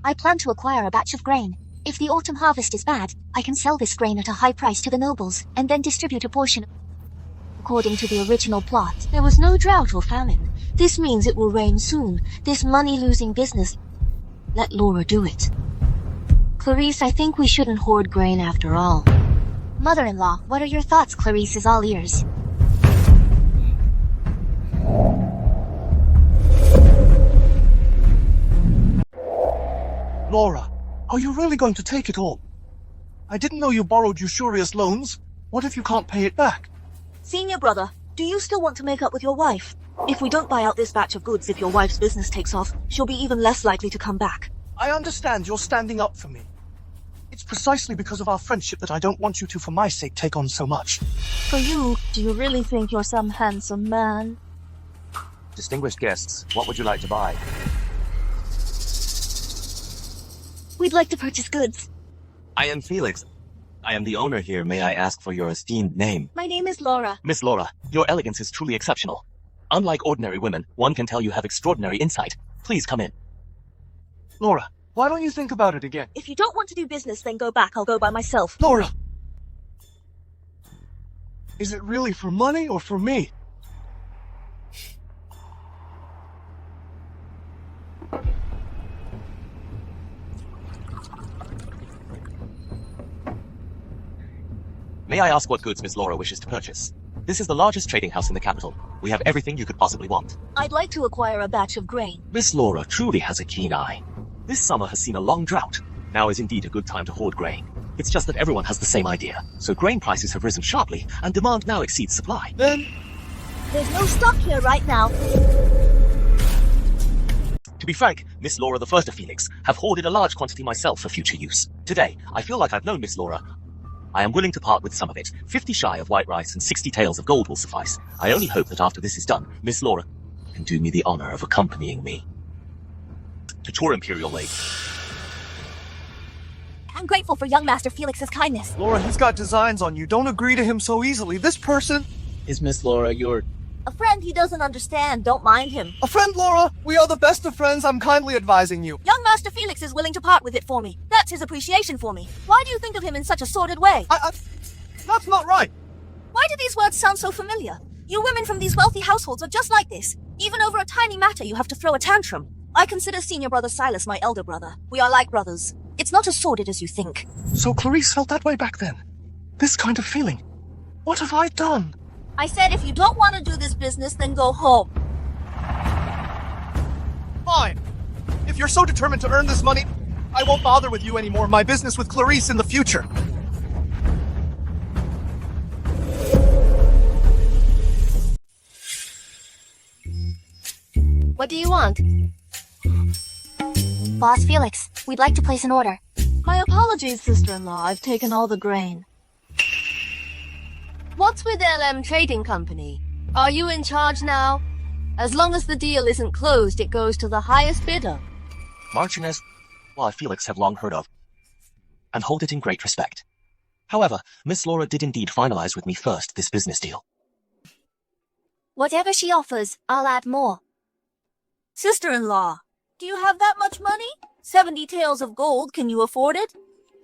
I plan to acquire a batch of grain. If the autumn harvest is bad, I can sell this grain at a high price to the nobles, and then distribute a portion according to the original plot. There was no drought or famine. This means it will rain soon. This money-losing business. Let Laura do it. Clarice, I think we shouldn't hoard grain after all. Mother-in-law, what are your thoughts? Clarice is all ears. Laura, are you really going to take it all? I didn't know you borrowed usurious loans. What if you can't pay it back? Senior brother, do you still want to make up with your wife? If we don't buy out this batch of goods, if your wife's business takes off, she'll be even less likely to come back. I understand you're standing up for me. It's precisely because of our friendship that I don't want you to, for my sake, take on so much. For you, do you really think you're some handsome man? Distinguished guests, what would you like to buy? We'd like to purchase goods. I am Felix. I am the owner here. May I ask for your esteemed name? My name is Laura. Miss Laura, your elegance is truly exceptional. Unlike ordinary women, one can tell you have extraordinary insight. Please come in. Laura, why don't you think about it again? If you don't want to do business, then go back. I'll go by myself. Laura! Is it really for money or for me? May I ask what goods Miss Laura wishes to purchase? This is the largest trading house in the capital. We have everything you could possibly want. I'd like to acquire a batch of grain. Miss Laura truly has a keen eye. This summer has seen a long drought. Now is indeed a good time to hoard grain. It's just that everyone has the same idea. So grain prices have risen sharply, and demand now exceeds supply. Then... There's no stock here right now. To be frank, Miss Laura the First of Felix, have hoarded a large quantity myself for future use. Today, I feel like I've known Miss Laura. I am willing to part with some of it. 50 shy of white rice and 60 taels of gold will suffice. I only hope that after this is done, Miss Laura can do me the honor of accompanying me to tour Imperial Lake. I'm grateful for young Master Felix's kindness. Laura, he's got designs on you. Don't agree to him so easily. This person... Is Miss Laura your... A friend he doesn't understand. Don't mind him. A friend, Laura! We are the best of friends. I'm kindly advising you. Young Master Felix is willing to part with it for me. That's his appreciation for me. Why do you think of him in such a sordid way? That's not right. Why do these words sound so familiar? You women from these wealthy households are just like this. Even over a tiny matter, you have to throw a tantrum. I consider senior brother Silas my elder brother. We are like brothers. It's not as sordid as you think. So Clarice felt that way back then? This kind of feeling? What have I done? I said if you don't want to do this business, then go home. Fine. If you're so determined to earn this money, I won't bother with you anymore. My business with Clarice in the future. What do you want? Boss Felix, we'd like to place an order. My apologies, sister-in-law. I've taken all the grain. What's with LM Trading Company? Are you in charge now? As long as the deal isn't closed, it goes to the highest bidder. Marchioness, I Felix have long heard of, and hold it in great respect. However, Miss Laura did indeed finalize with me first this business deal. Whatever she offers, I'll add more. Sister-in-law, do you have that much money? 70 taels of gold, can you afford it?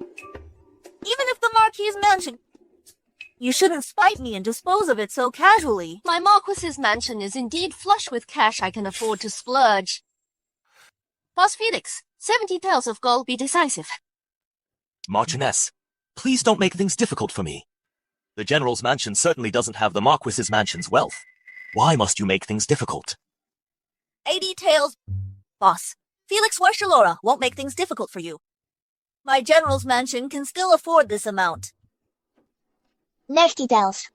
Even if the Marquis' mansion... You shouldn't spite me and dispose of it so casually. My Marquis's mansion is indeed flush with cash I can afford to splurge. Boss Felix, 70 taels of gold be decisive. Marchioness, please don't make things difficult for me. The General's mansion certainly doesn't have the Marquis's mansion's wealth. Why must you make things difficult? 80 taels... Boss, Felix Laura won't make things difficult for you. My General's mansion can still afford this amount. 90 taels.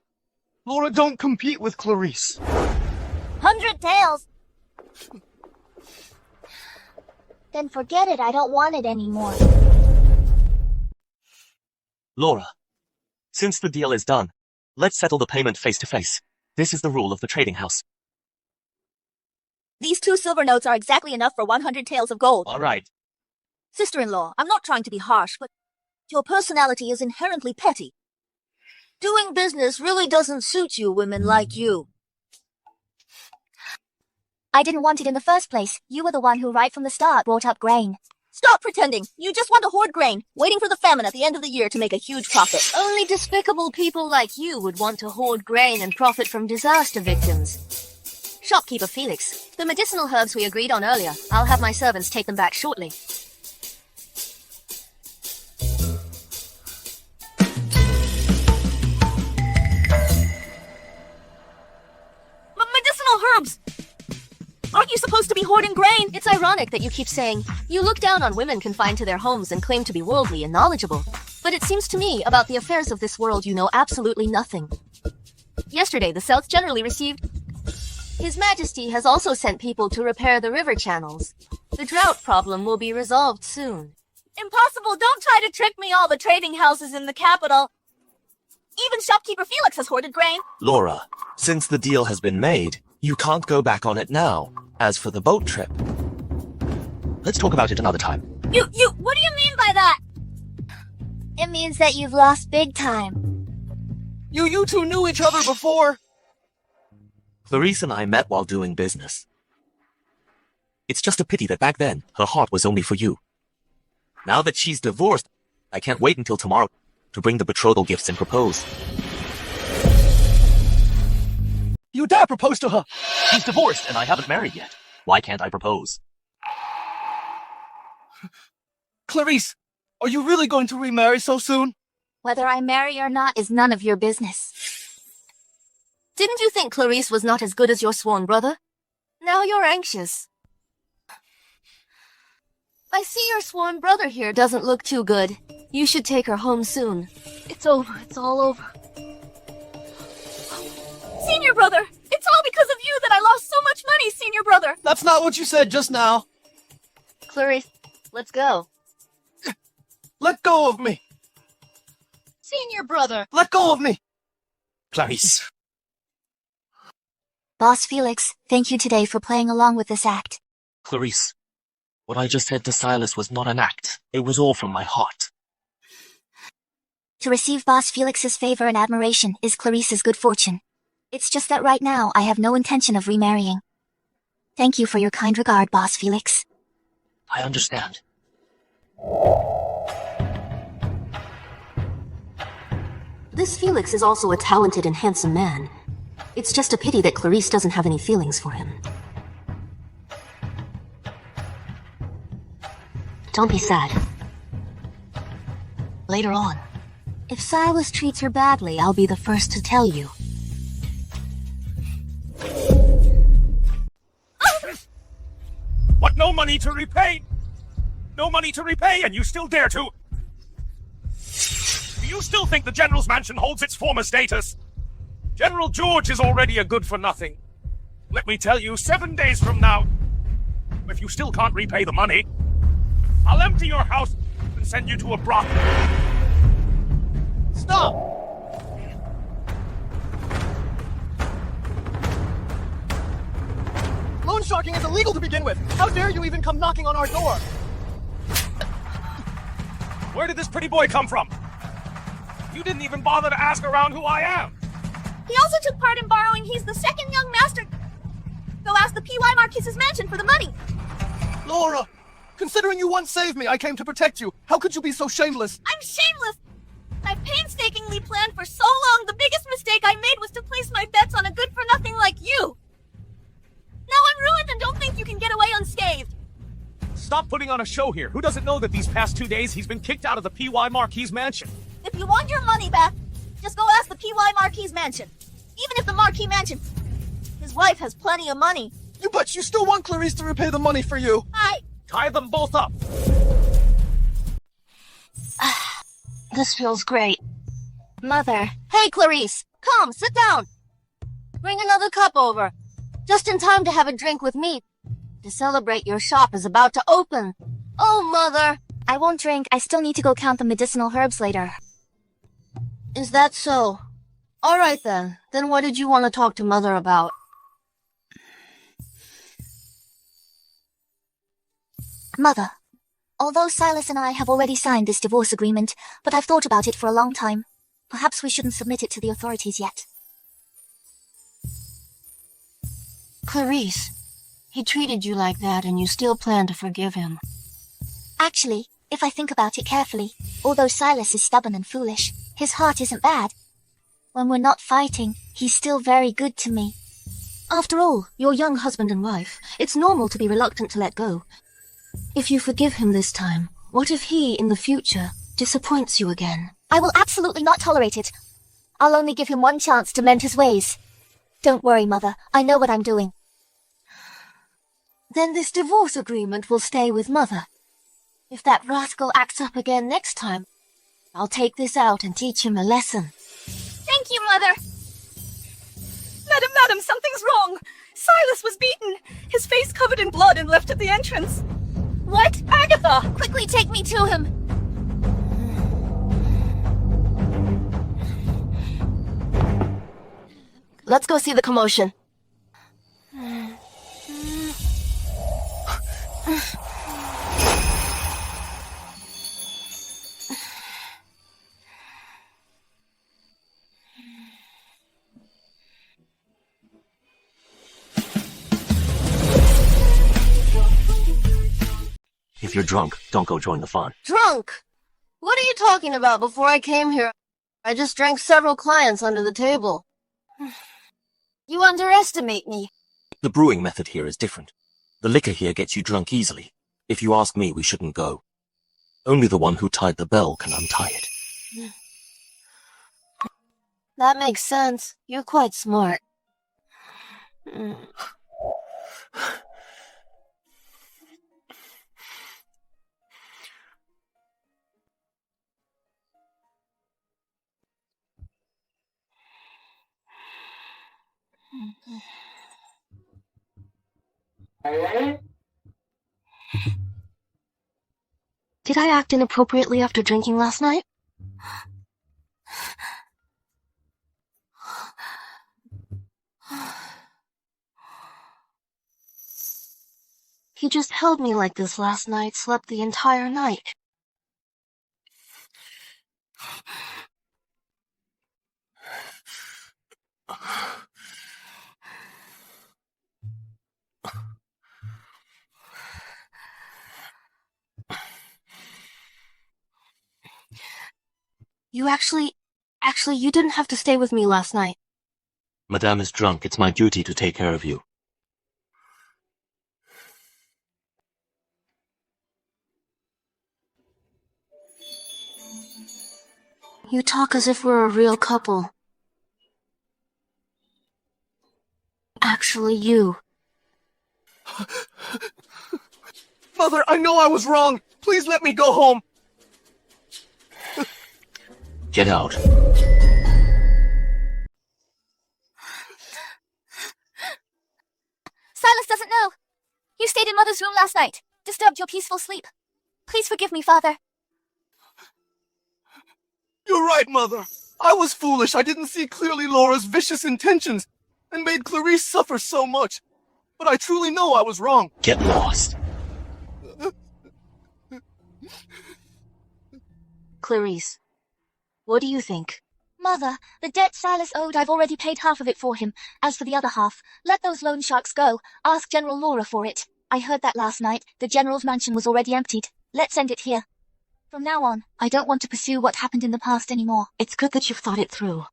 Laura, don't compete with Clarice. 100 taels. Then forget it, I don't want it anymore. Laura, since the deal is done, let's settle the payment face to face. This is the rule of the trading house. These 2 silver notes are exactly enough for 100 taels of gold. All right. Sister-in-law, I'm not trying to be harsh, but your personality is inherently petty. Doing business really doesn't suit you women like you. I didn't want it in the first place. You were the one who right from the start brought up grain. Stop pretending. You just want to hoard grain, waiting for the famine at the end of the year to make a huge profit. Only despicable people like you would want to hoard grain and profit from disaster victims. Shopkeeper Felix, the medicinal herbs we agreed on earlier, I'll have my servants take them back shortly. Medicinal herbs! Aren't you supposed to be hoarding grain? It's ironic that you keep saying, you look down on women confined to their homes and claim to be worldly and knowledgeable. But it seems to me, about the affairs of this world, you know absolutely nothing. Yesterday, the South generally received... His Majesty has also sent people to repair the river channels. The drought problem will be resolved soon. Impossible! Don't try to trick me, all the trading houses in the capital. Even shopkeeper Felix has hoarded grain. Laura, since the deal has been made, you can't go back on it now. As for the boat trip, let's talk about it another time. What do you mean by that? It means that you've lost big time. You two knew each other before. Clarice and I met while doing business. It's just a pity that back then, her heart was only for you. Now that she's divorced, I can't wait until tomorrow to bring the betrothal gifts and propose. You dare propose to her? She's divorced and I haven't married yet. Why can't I propose? Clarice, are you really going to remarry so soon? Whether I marry or not is none of your business. Didn't you think Clarice was not as good as your sworn brother? Now you're anxious. I see your sworn brother here doesn't look too good. You should take her home soon. It's over. It's all over. Senior brother! It's all because of you that I lost so much money, senior brother! That's not what you said just now. Clarice, let's go. Let go of me. Senior brother! Let go of me. Clarice. Boss Felix, thank you today for playing along with this act. Clarice, what I just said to Silas was not an act. It was all from my heart. To receive Boss Felix's favor and admiration is Clarice's good fortune. It's just that right now I have no intention of remarrying. Thank you for your kind regard, Boss Felix. I understand. This Felix is also a talented and handsome man. It's just a pity that Clarice doesn't have any feelings for him. Don't be sad. Later on. If Silas treats her badly, I'll be the first to tell you. What, no money to repay? No money to repay, and you still dare to? Do you still think the General's mansion holds its former status? General George is already a good-for-nothing. Let me tell you, 7 days from now, if you still can't repay the money, I'll empty your house and send you to a brothel. Stop! Loan sharking is illegal to begin with. How dare you even come knocking on our door? Where did this pretty boy come from? You didn't even bother to ask around who I am. He also took part in borrowing. He's the second young master. Go ask the P.Y. Marquis's mansion for the money. Laura, considering you once saved me, I came to protect you. How could you be so shameless? I'm shameless. I've painstakingly planned for so long. The biggest mistake I made was to place my bets on a good-for-nothing like you. Now I'm ruined and don't think you can get away unscathed. Stop putting on a show here. Who doesn't know that these past 2 days he's been kicked out of the P.Y. Marquis mansion? If you want your money back, just go ask the P.Y. Marquis mansion. Even if the Marquis mansion... His wife has plenty of money. But you still want Clarice to repay the money for you. Tie them both up. This feels great. Mother. Hey, Clarice. Come, sit down. Bring another cup over. Just in time to have a drink with me. To celebrate your shop is about to open. Oh, Mother. I won't drink. I still need to go count the medicinal herbs later. Is that so? All right, then. Then what did you want to talk to Mother about? Mother, although Silas and I have already signed this divorce agreement, but I've thought about it for a long time. Perhaps we shouldn't submit it to the authorities yet. Clarice, he treated you like that and you still plan to forgive him. Actually, if I think about it carefully, although Silas is stubborn and foolish, his heart isn't bad. When we're not fighting, he's still very good to me. After all, you're young husband and wife. It's normal to be reluctant to let go. If you forgive him this time, what if he, in the future, disappoints you again? I will absolutely not tolerate it. I'll only give him one chance to mend his ways. Don't worry, Mother. I know what I'm doing. Then this divorce agreement will stay with Mother. If that rascal acts up again next time, I'll take this out and teach him a lesson. Thank you, Mother. Madam, something's wrong. Silas was beaten. His face covered in blood and left at the entrance. What? Agatha! Quickly take me to him. Let's go see the commotion. If you're drunk, don't go join the fun. Drunk? What are you talking about? Before I came here, I just drank several clients under the table. You underestimate me. The brewing method here is different. The liquor here gets you drunk easily. If you ask me, we shouldn't go. Only the one who tied the bell can untie it. That makes sense. You're quite smart. Did I act inappropriately after drinking last night? He just held me like this last night, slept the entire night. You actually, you didn't have to stay with me last night. Madame is drunk. It's my duty to take care of you. You talk as if we're a real couple. Actually, you. Mother, I know I was wrong. Please let me go home. Get out. Silas doesn't know. You stayed in Mother's room last night, disturbed your peaceful sleep. Please forgive me, Father. You're right, Mother. I was foolish. I didn't see clearly Laura's vicious intentions and made Clarice suffer so much. But I truly know I was wrong. Get lost. Clarice, what do you think? Mother, the debt Silas owed, I've already paid half of it for him. As for the other half, let those loan sharks go. Ask General Laura for it. I heard that last night. The General's mansion was already emptied. Let's end it here. From now on, I don't want to pursue what happened in the past anymore. It's good that you've thought it through.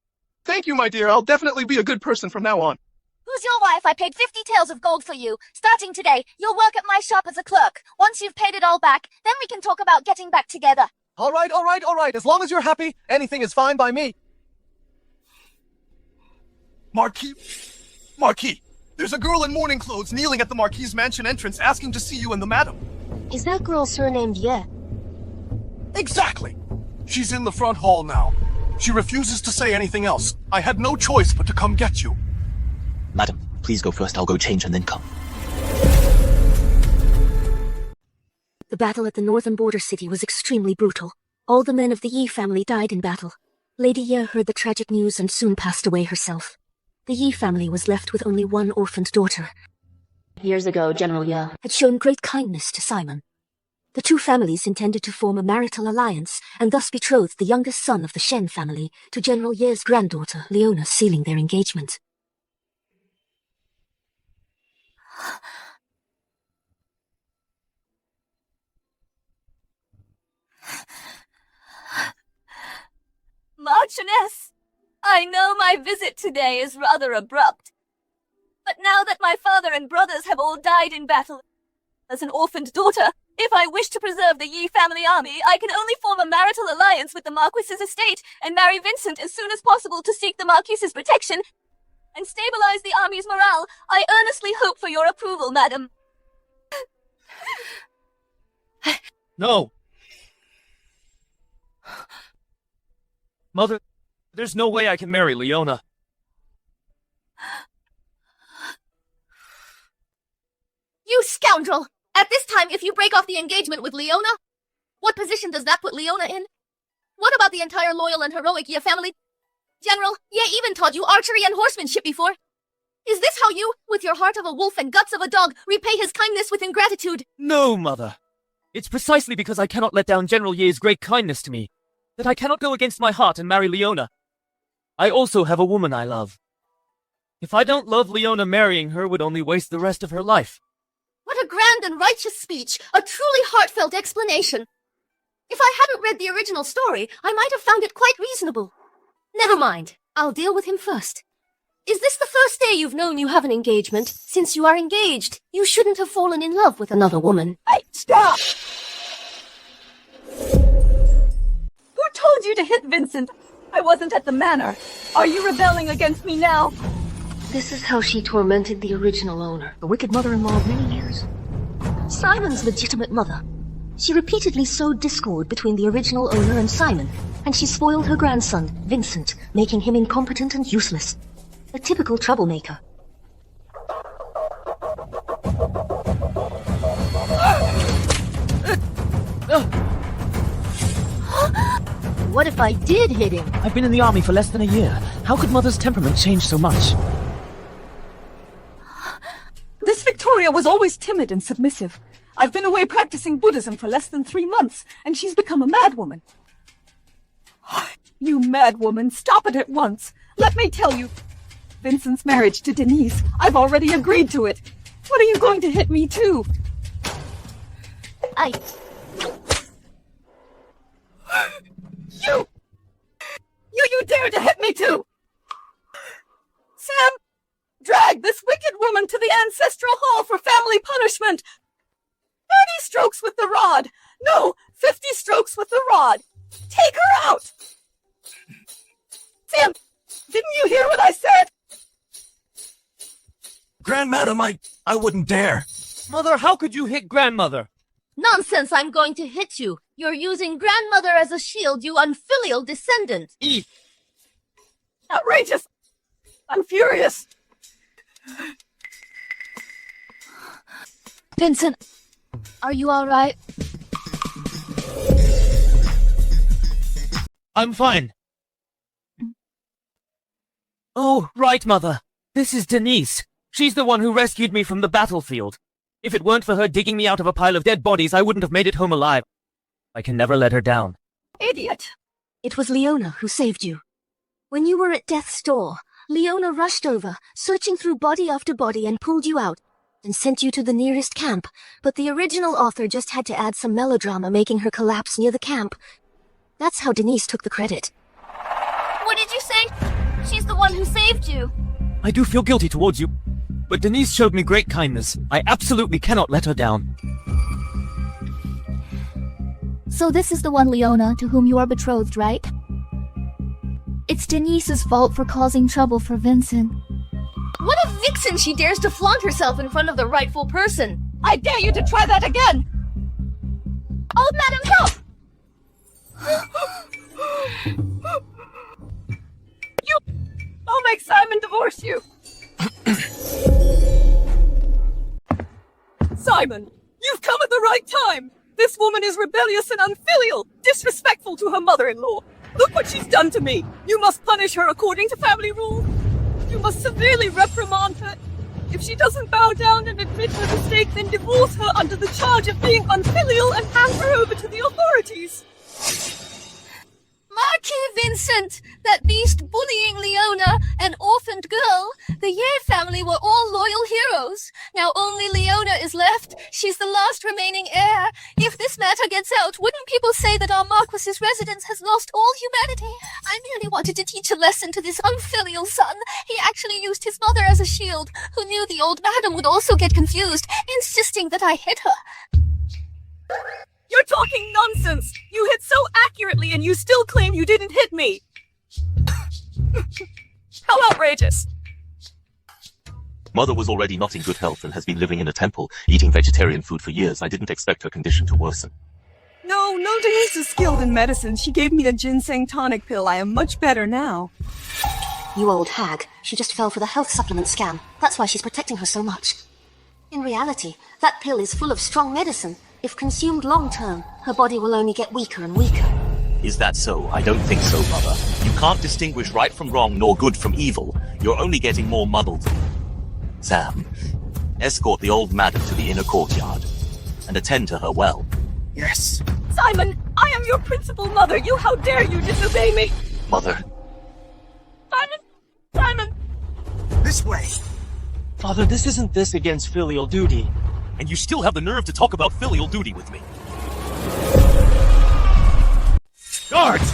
Thank you, my dear. I'll definitely be a good person from now on. Who's your wife? I paid 50 taels of gold for you. Starting today, you'll work at my shop as a clerk. Once you've paid it all back, then we can talk about getting back together. All right. As long as you're happy, anything is fine by me. Marquis, there's a girl in mourning clothes kneeling at the Marquis' mansion entrance asking to see you and the madam. Is that girl surnamed Yvette? Exactly. She's in the front hall now. She refuses to say anything else. I had no choice but to come get you. Madam, please go first. I'll go change and then come. The battle at the northern border city was extremely brutal. All the men of the Yi family died in battle. Lady Yara heard the tragic news and soon passed away herself. The Yi family was left with only one orphaned daughter. Years ago, General Yara had shown great kindness to Simon. The two families intended to form a marital alliance and thus betrothed the youngest son of the Shen family to General Ye's granddaughter, Leona, sealing their engagement. Marchioness, I know my visit today is rather abrupt, but now that my father and brothers have all died in battle, as an orphaned daughter, if I wish to preserve the Yi family army, I can only form a marital alliance with the Marquis's estate and marry Vincent as soon as possible to seek the Marquis's protection and stabilize the army's morale. I earnestly hope for your approval, madam. No. Mother, there's no way I can marry Leona. You scoundrel! At this time, if you break off the engagement with Leona, what position does that put Leona in? What about the entire loyal and heroic Ye family? General, Ye even taught you archery and horsemanship before. Is this how you, with your heart of a wolf and guts of a dog, repay his kindness with ingratitude? No, Mother. It's precisely because I cannot let down General Ye's great kindness to me that I cannot go against my heart and marry Leona. I also have a woman I love. If I don't love Leona, marrying her would only waste the rest of her life. What a a grand and righteous speech, a truly heartfelt explanation. If I hadn't read the original story, I might have found it quite reasonable. Never mind. I'll deal with him first. Is this the first day you've known you have an engagement? Since you are engaged, you shouldn't have fallen in love with another woman. Hey, stop! Who told you to hit Vincent? I wasn't at the manor. Are you rebelling against me now? This is how she tormented the original owner, the wicked mother-in-law of many years. Simon's legitimate mother. She repeatedly sowed discord between the original owner and Simon, and she spoiled her grandson, Vincent, making him incompetent and useless. A typical troublemaker. What if I did hit him? I've been in the army for less than a year. How could Mother's temperament change so much? This Victoria was always timid and submissive. I've been away practicing Buddhism for less than 3 months, and she's become a madwoman. You madwoman, stop it at once. Let me tell you, Vincent's marriage to Denise, I've already agreed to it. What are you going to hit me too? You dare to hit me too! Sam, drag this wicked woman to the ancestral hall for family punishment. 30 strokes with the rod. No, 50 strokes with the rod. Take her out! Sam, didn't you hear what I said? Grandmadam, I wouldn't dare. Mother, how could you hit grandmother? Nonsense, I'm going to hit you. You're using grandmother as a shield, you unfilial descendant. Outrageous! I'm furious! Vincent, are you all right? I'm fine. Oh, right, Mother. This is Denise. She's the one who rescued me from the battlefield. If it weren't for her digging me out of a pile of dead bodies, I wouldn't have made it home alive. I can never let her down. Idiot! It was Leona who saved you. When you were at death's door, Leona rushed over, searching through body after body and pulled you out, and sent you to the nearest camp, but the original author just had to add some melodrama making her collapse near the camp. That's how Denise took the credit. What did you say? She's the one who saved you. I do feel guilty towards you, but Denise showed me great kindness. I absolutely cannot let her down. So this is the one, Leona, to whom you are betrothed, right? It's Denise's fault for causing trouble for Vincent. What a vixen she dares to flaunt herself in front of the rightful person. I dare you to try that again! Oh, madam, help! I'll make Simon divorce you! Simon, you've come at the right time! This woman is rebellious and unfilial, disrespectful to her mother-in-law. Look what she's done to me! You must punish her according to family rules. You must severely reprimand her. If she doesn't bow down and admit her mistake, then divorce her under the charge of being unfilial and hand her over to the authorities. Marquis Vincent, that beast bullying Leona, an orphaned girl. The Yara family were all loyal heroes. Now only Leona is left. She's the last remaining heir. If this matter gets out, wouldn't people say that our Marquis's residence has lost all humanity? I merely wanted to teach a lesson to this unfilial son. He actually used his mother as a shield. Who knew the old madam would also get confused, insisting that I hit her? You're talking nonsense! You hit so accurately and you still claim you didn't hit me! How outrageous! Mother was already not in good health and has been living in a temple, eating vegetarian food for years. I didn't expect her condition to worsen. No, Denise is skilled in medicine. She gave me a ginseng tonic pill. I am much better now. You old hag. She just fell for the health supplement scam. That's why she's protecting her so much. In reality, that pill is full of strong medicine. If consumed long-term, her body will only get weaker and weaker. Is that so? I don't think so, Mother. You can't distinguish right from wrong nor good from evil. You're only getting more muddled. Sam, escort the old madam to the inner courtyard and attend to her well. Yes. Simon, I am your principal mother. How dare you disobey me? Mother. Simon! This way. Father, this isn't this against filial duty. And you still have the nerve to talk about filial duty with me. Guards!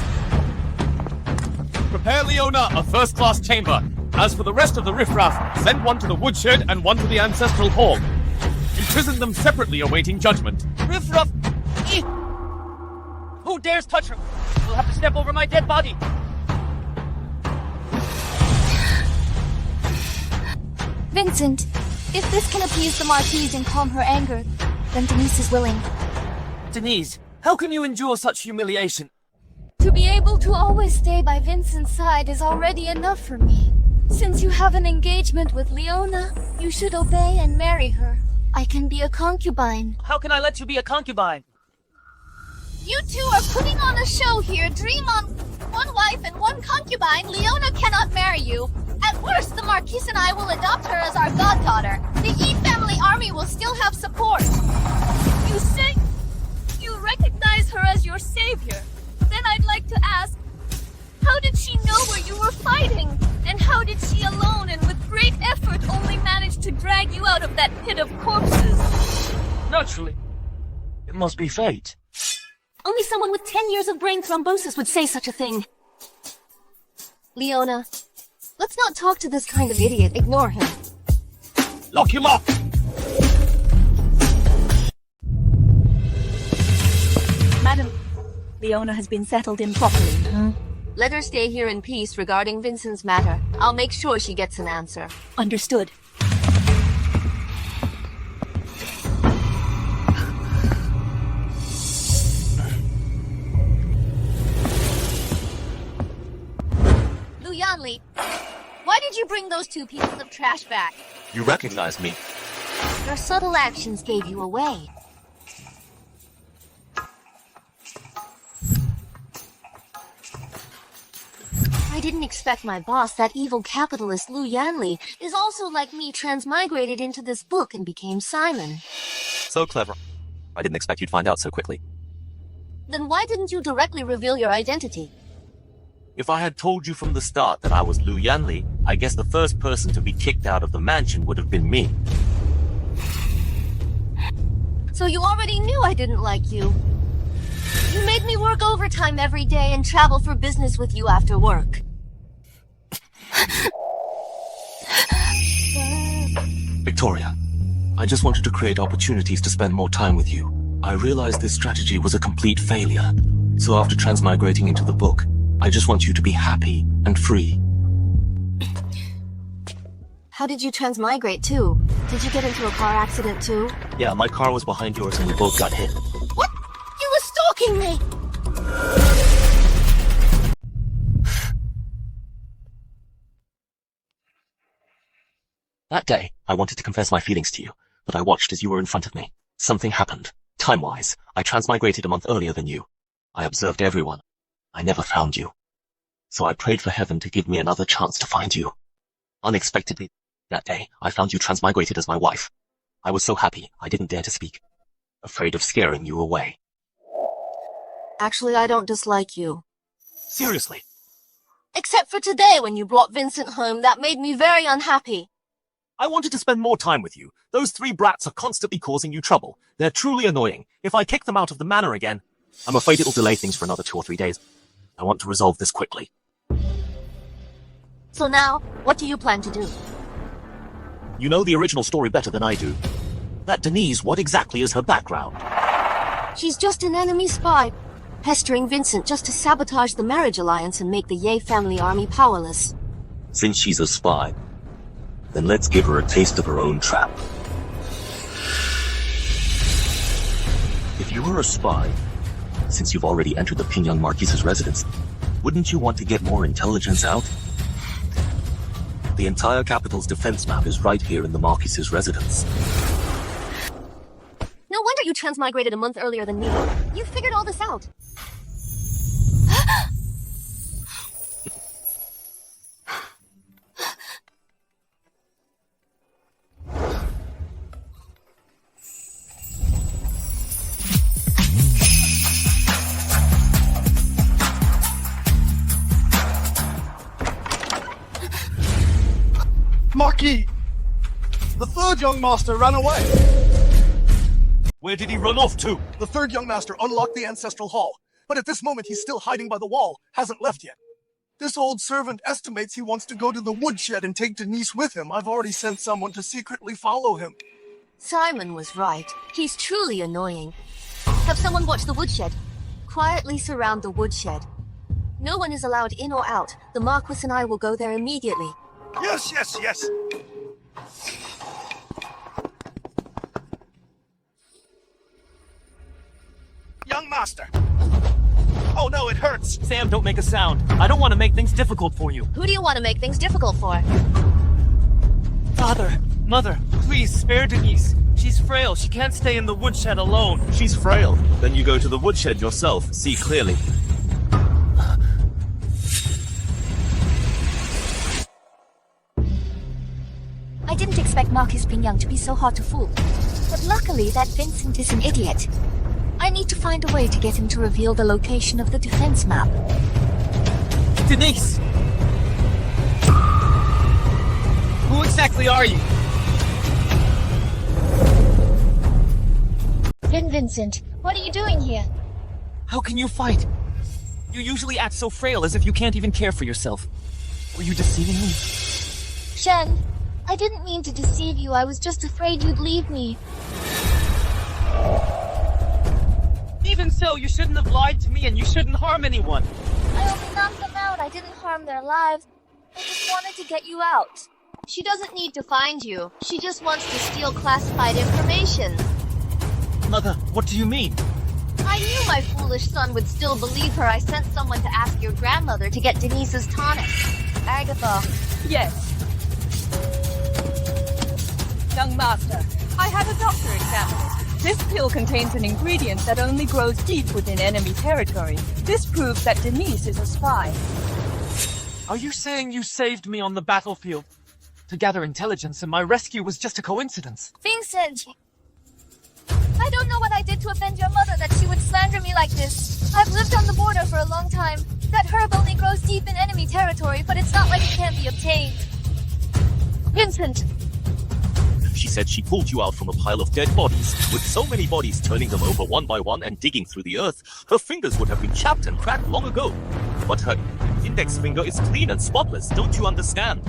Prepare Leona a first-class chamber. As for the rest of the riffraff, send one to the woodshed and one to the ancestral hall. Imprison them separately awaiting judgment. Riffraff! Who dares touch her? You'll have to step over my dead body. Vincent, if this can appease the Marquis and calm her anger, then Denise is willing. Denise, how can you endure such humiliation? To be able to always stay by Vincent's side is already enough for me. Since you have an engagement with Leona, you should obey and marry her. I can be a concubine. How can I let you be a concubine? You two are putting on a show here. Dream on one wife and one concubine. Leona cannot marry you. At worst, the Marquis and I will adopt her as our goddaughter. The E family army will still have support. You say you recognize her as your savior. Then I'd like to ask, how did she know where you were fighting? And how did she alone and with great effort only manage to drag you out of that pit of corpses? Naturally. It must be fate. Only someone with 10 years of brain thrombosis would say such a thing. Leona, let's not talk to this kind of idiot. Ignore him. Lock him up! Madam, Leona has been settled improperly. Let her stay here in peace regarding Vincent's matter. I'll make sure she gets an answer. Understood. Luyanli, why did you bring those two pieces of trash back? You recognize me. Your subtle actions gave you away. I didn't expect my boss, that evil capitalist Lu Yanli, is also like me transmigrated into this book and became Simon. So clever. I didn't expect you'd find out so quickly. Then why didn't you directly reveal your identity? If I had told you from the start that I was Lu Yanli, I guess the first person to be kicked out of the mansion would have been me. So you already knew I didn't like you. You made me work overtime every day and travel for business with you after work. Victoria, I just wanted to create opportunities to spend more time with you. I realized this strategy was a complete failure. So after transmigrating into the book, I just want you to be happy and free. How did you transmigrate too? Did you get into a car accident too? Yeah, my car was behind yours and we both got hit. What? You were stalking me! That day, I wanted to confess my feelings to you, but I watched as you were in front of me. Something happened. Time-wise, I transmigrated a month earlier than you. I observed everyone. I never found you. So I prayed for heaven to give me another chance to find you. Unexpectedly, that day, I found you transmigrated as my wife. I was so happy, I didn't dare to speak, afraid of scaring you away. Actually, I don't dislike you. Seriously? Except for today when you brought Vincent home, that made me very unhappy. I wanted to spend more time with you. Those three brats are constantly causing you trouble. They're truly annoying. If I kick them out of the manor again, I'm afraid it'll delay things for another 2 or 3 days. I want to resolve this quickly. So now, what do you plan to do? You know the original story better than I do. That Denise, what exactly is her background? She's just an enemy spy, pestering Vincent just to sabotage the marriage alliance and make the Ye family army powerless. Since she's a spy, then let's give her a taste of her own trap. If you were a spy, since you've already entered the Pingyang Marquis' residence, wouldn't you want to get more intelligence out? The entire capital's defense map is right here in the Marquis' residence. No wonder you transmigrated a month earlier than me. You figured all this out. Marquis! The third young master ran away. Where did he run off to? The third young master unlocked the ancestral hall, but at this moment he's still hiding by the wall, hasn't left yet. This old servant estimates he wants to go to the woodshed and take Denise with him. I've already sent someone to secretly follow him. Simon was right. He's truly annoying. Have someone watch the woodshed. Quietly surround the woodshed. No one is allowed in or out. The Marquis and I will go there immediately. Yes, yes, yes. Young master. Oh no, it hurts. Sam, don't make a sound. I don't want to make things difficult for you. Who do you want to make things difficult for? Father, Mother, please spare Denise. She's frail. She can't stay in the woodshed alone. She's frail. Then you go to the woodshed yourself. See clearly. I didn't expect Marcus being young to be so hard to fool. But luckily, that Vincent is an idiot. I need to find a way to get him to reveal the location of the defense map. Denise! Who exactly are you? Vincent, what are you doing here? How can you fight? You usually act so frail as if you can't even care for yourself. Were you deceiving me? Shen, I didn't mean to deceive you. I was just afraid you'd leave me. Even so, you shouldn't have lied to me and you shouldn't harm anyone. I only knocked them out. I didn't harm their lives. I just wanted to get you out. She doesn't need to find you. She just wants to steal classified information. Mother, what do you mean? I knew my foolish son would still believe her. I sent someone to ask your grandmother to get Denise's tonic. Agatha. Yes. Young master, I had a doctor examine it. This pill contains an ingredient that only grows deep within enemy territory. This proves that Denise is a spy. Are you saying you saved me on the battlefield to gather intelligence and my rescue was just a coincidence? Vincent! I don't know what I did to offend your mother that she would slander me like this. I've lived on the border for a long time. That herb only grows deep in enemy territory, but it's not like it can't be obtained. Vincent! She said she pulled you out from a pile of dead bodies. With so many bodies, turning them over one by one and digging through the earth, her fingers would have been chapped and cracked long ago. But her index finger is clean and spotless, don't you understand?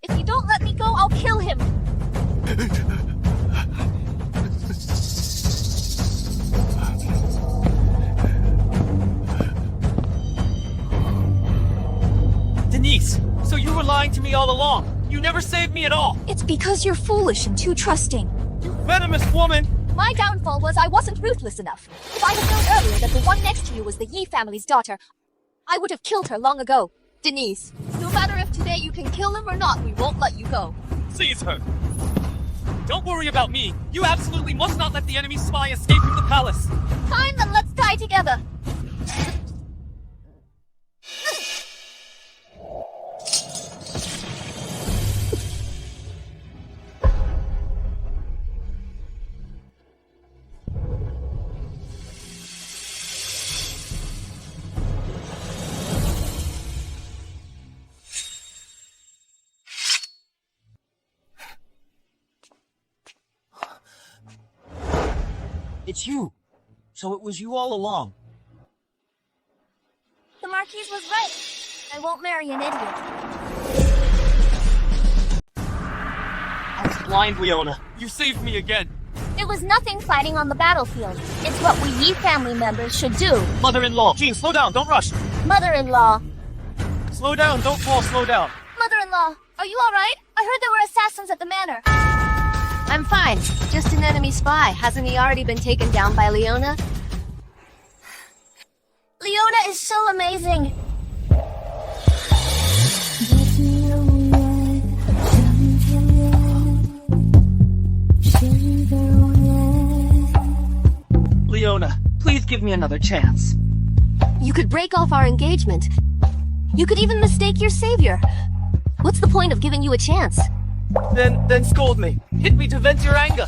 If you don't let me go, I'll kill him! Denise, so you were lying to me all along. You never saved me at all. It's because you're foolish and too trusting. You venomous woman! My downfall was I wasn't ruthless enough. If I had known earlier that the one next to you was the Yi family's daughter, I would have killed her long ago. Denise, no matter if today you can kill him or not, we won't let you go. Seize her. Don't worry about me. You absolutely must not let the enemy spy escape from the palace. Fine, then let's die together. It's you. So it was you all along. The Marquis was right. I won't marry an idiot. I was blind, Leona. You saved me again. It was nothing fighting on the battlefield. It's what we Yi family members should do. Mother-in-law. Jean, slow down. Don't rush. Mother-in-law. Slow down. Don't fall. Slow down. Mother-in-law, are you alright? I heard there were assassins at the manor. I'm fine. Just an enemy spy. Hasn't he already been taken down by Leona? Leona is so amazing. Leona, please give me another chance. You could break off our engagement. You could even mistake your savior. What's the point of giving you a chance? Then scold me. Hit me to vent your anger.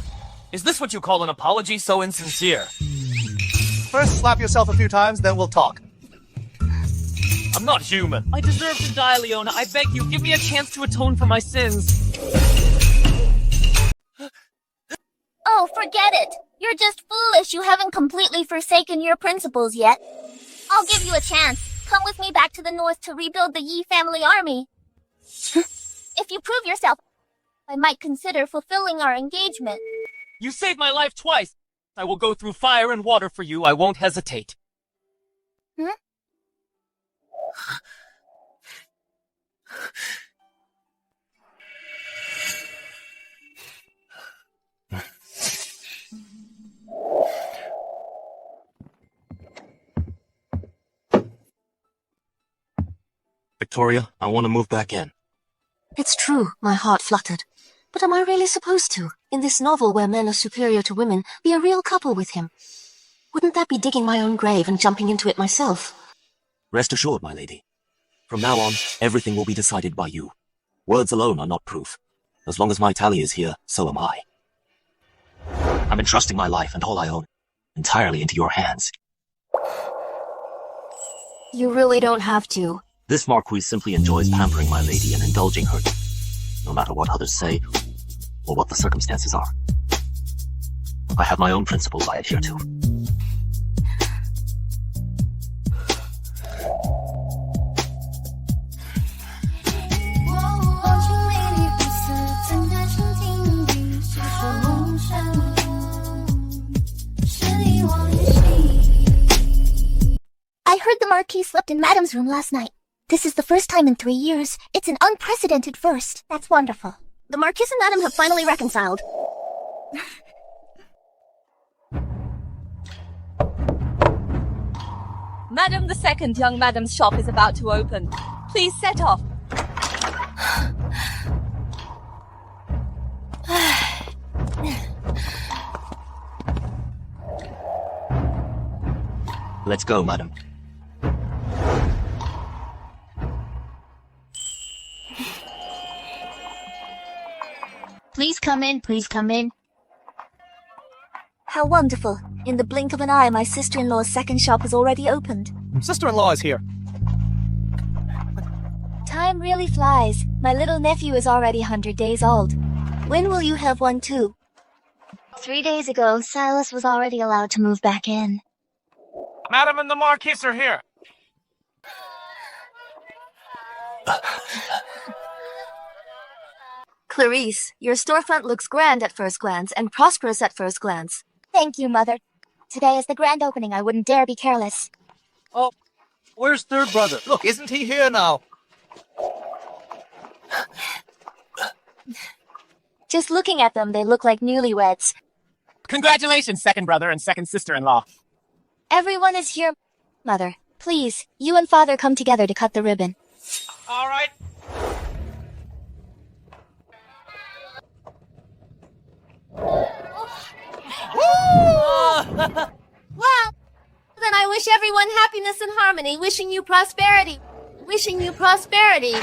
Is this what you call an apology so insincere? First, slap yourself a few times, then we'll talk. I'm not human. I deserve to die, Leona. I beg you, give me a chance to atone for my sins. Oh, forget it. You're just foolish. You haven't completely forsaken your principles yet. I'll give you a chance. Come with me back to the north to rebuild the Yi family army. If you prove yourself, I might consider fulfilling our engagement. You saved my life twice. I will go through fire and water for you. I won't hesitate. Hmm? Victoria, I want to move back in. It's true, my heart fluttered. But am I really supposed to, in this novel where men are superior to women, be a real couple with him? Wouldn't that be digging my own grave and jumping into it myself? Rest assured, my lady. From now on, everything will be decided by you. Words alone are not proof. As long as my Tally is here, so am I. I'm entrusting my life and all I own entirely into your hands. You really don't have to. This Marquis simply enjoys pampering my lady and indulging her, no matter what others say or what the circumstances are. I have my own principles I adhere to. I heard the Marquis slept in Madame's room last night. This is the first time in 3 years. It's an unprecedented first. That's wonderful. The Marquis and Madame have finally reconciled. Madam the second young Madame's shop is about to open. Please set off. Let's go, madam. Please come in, please come in. How wonderful. In the blink of an eye, my sister-in-law's second shop has already opened. Sister-in-law is here. Time really flies. My little nephew is already 100 days old. When will you have one too? 3 days ago, Silas was already allowed to move back in. Madam and the Marquis are here. Clarice, your storefront looks grand at first glance and prosperous at first glance. Thank you, Mother. Today is the grand opening. I wouldn't dare be careless. Oh, where's third brother? Look, isn't he here now? Just looking at them, they look like newlyweds. Congratulations, second brother and second sister-in-law. Everyone is here. Mother, please, you and Father come together to cut the ribbon. All right. Well, then I wish everyone happiness and harmony, wishing you prosperity. Wishing you prosperity.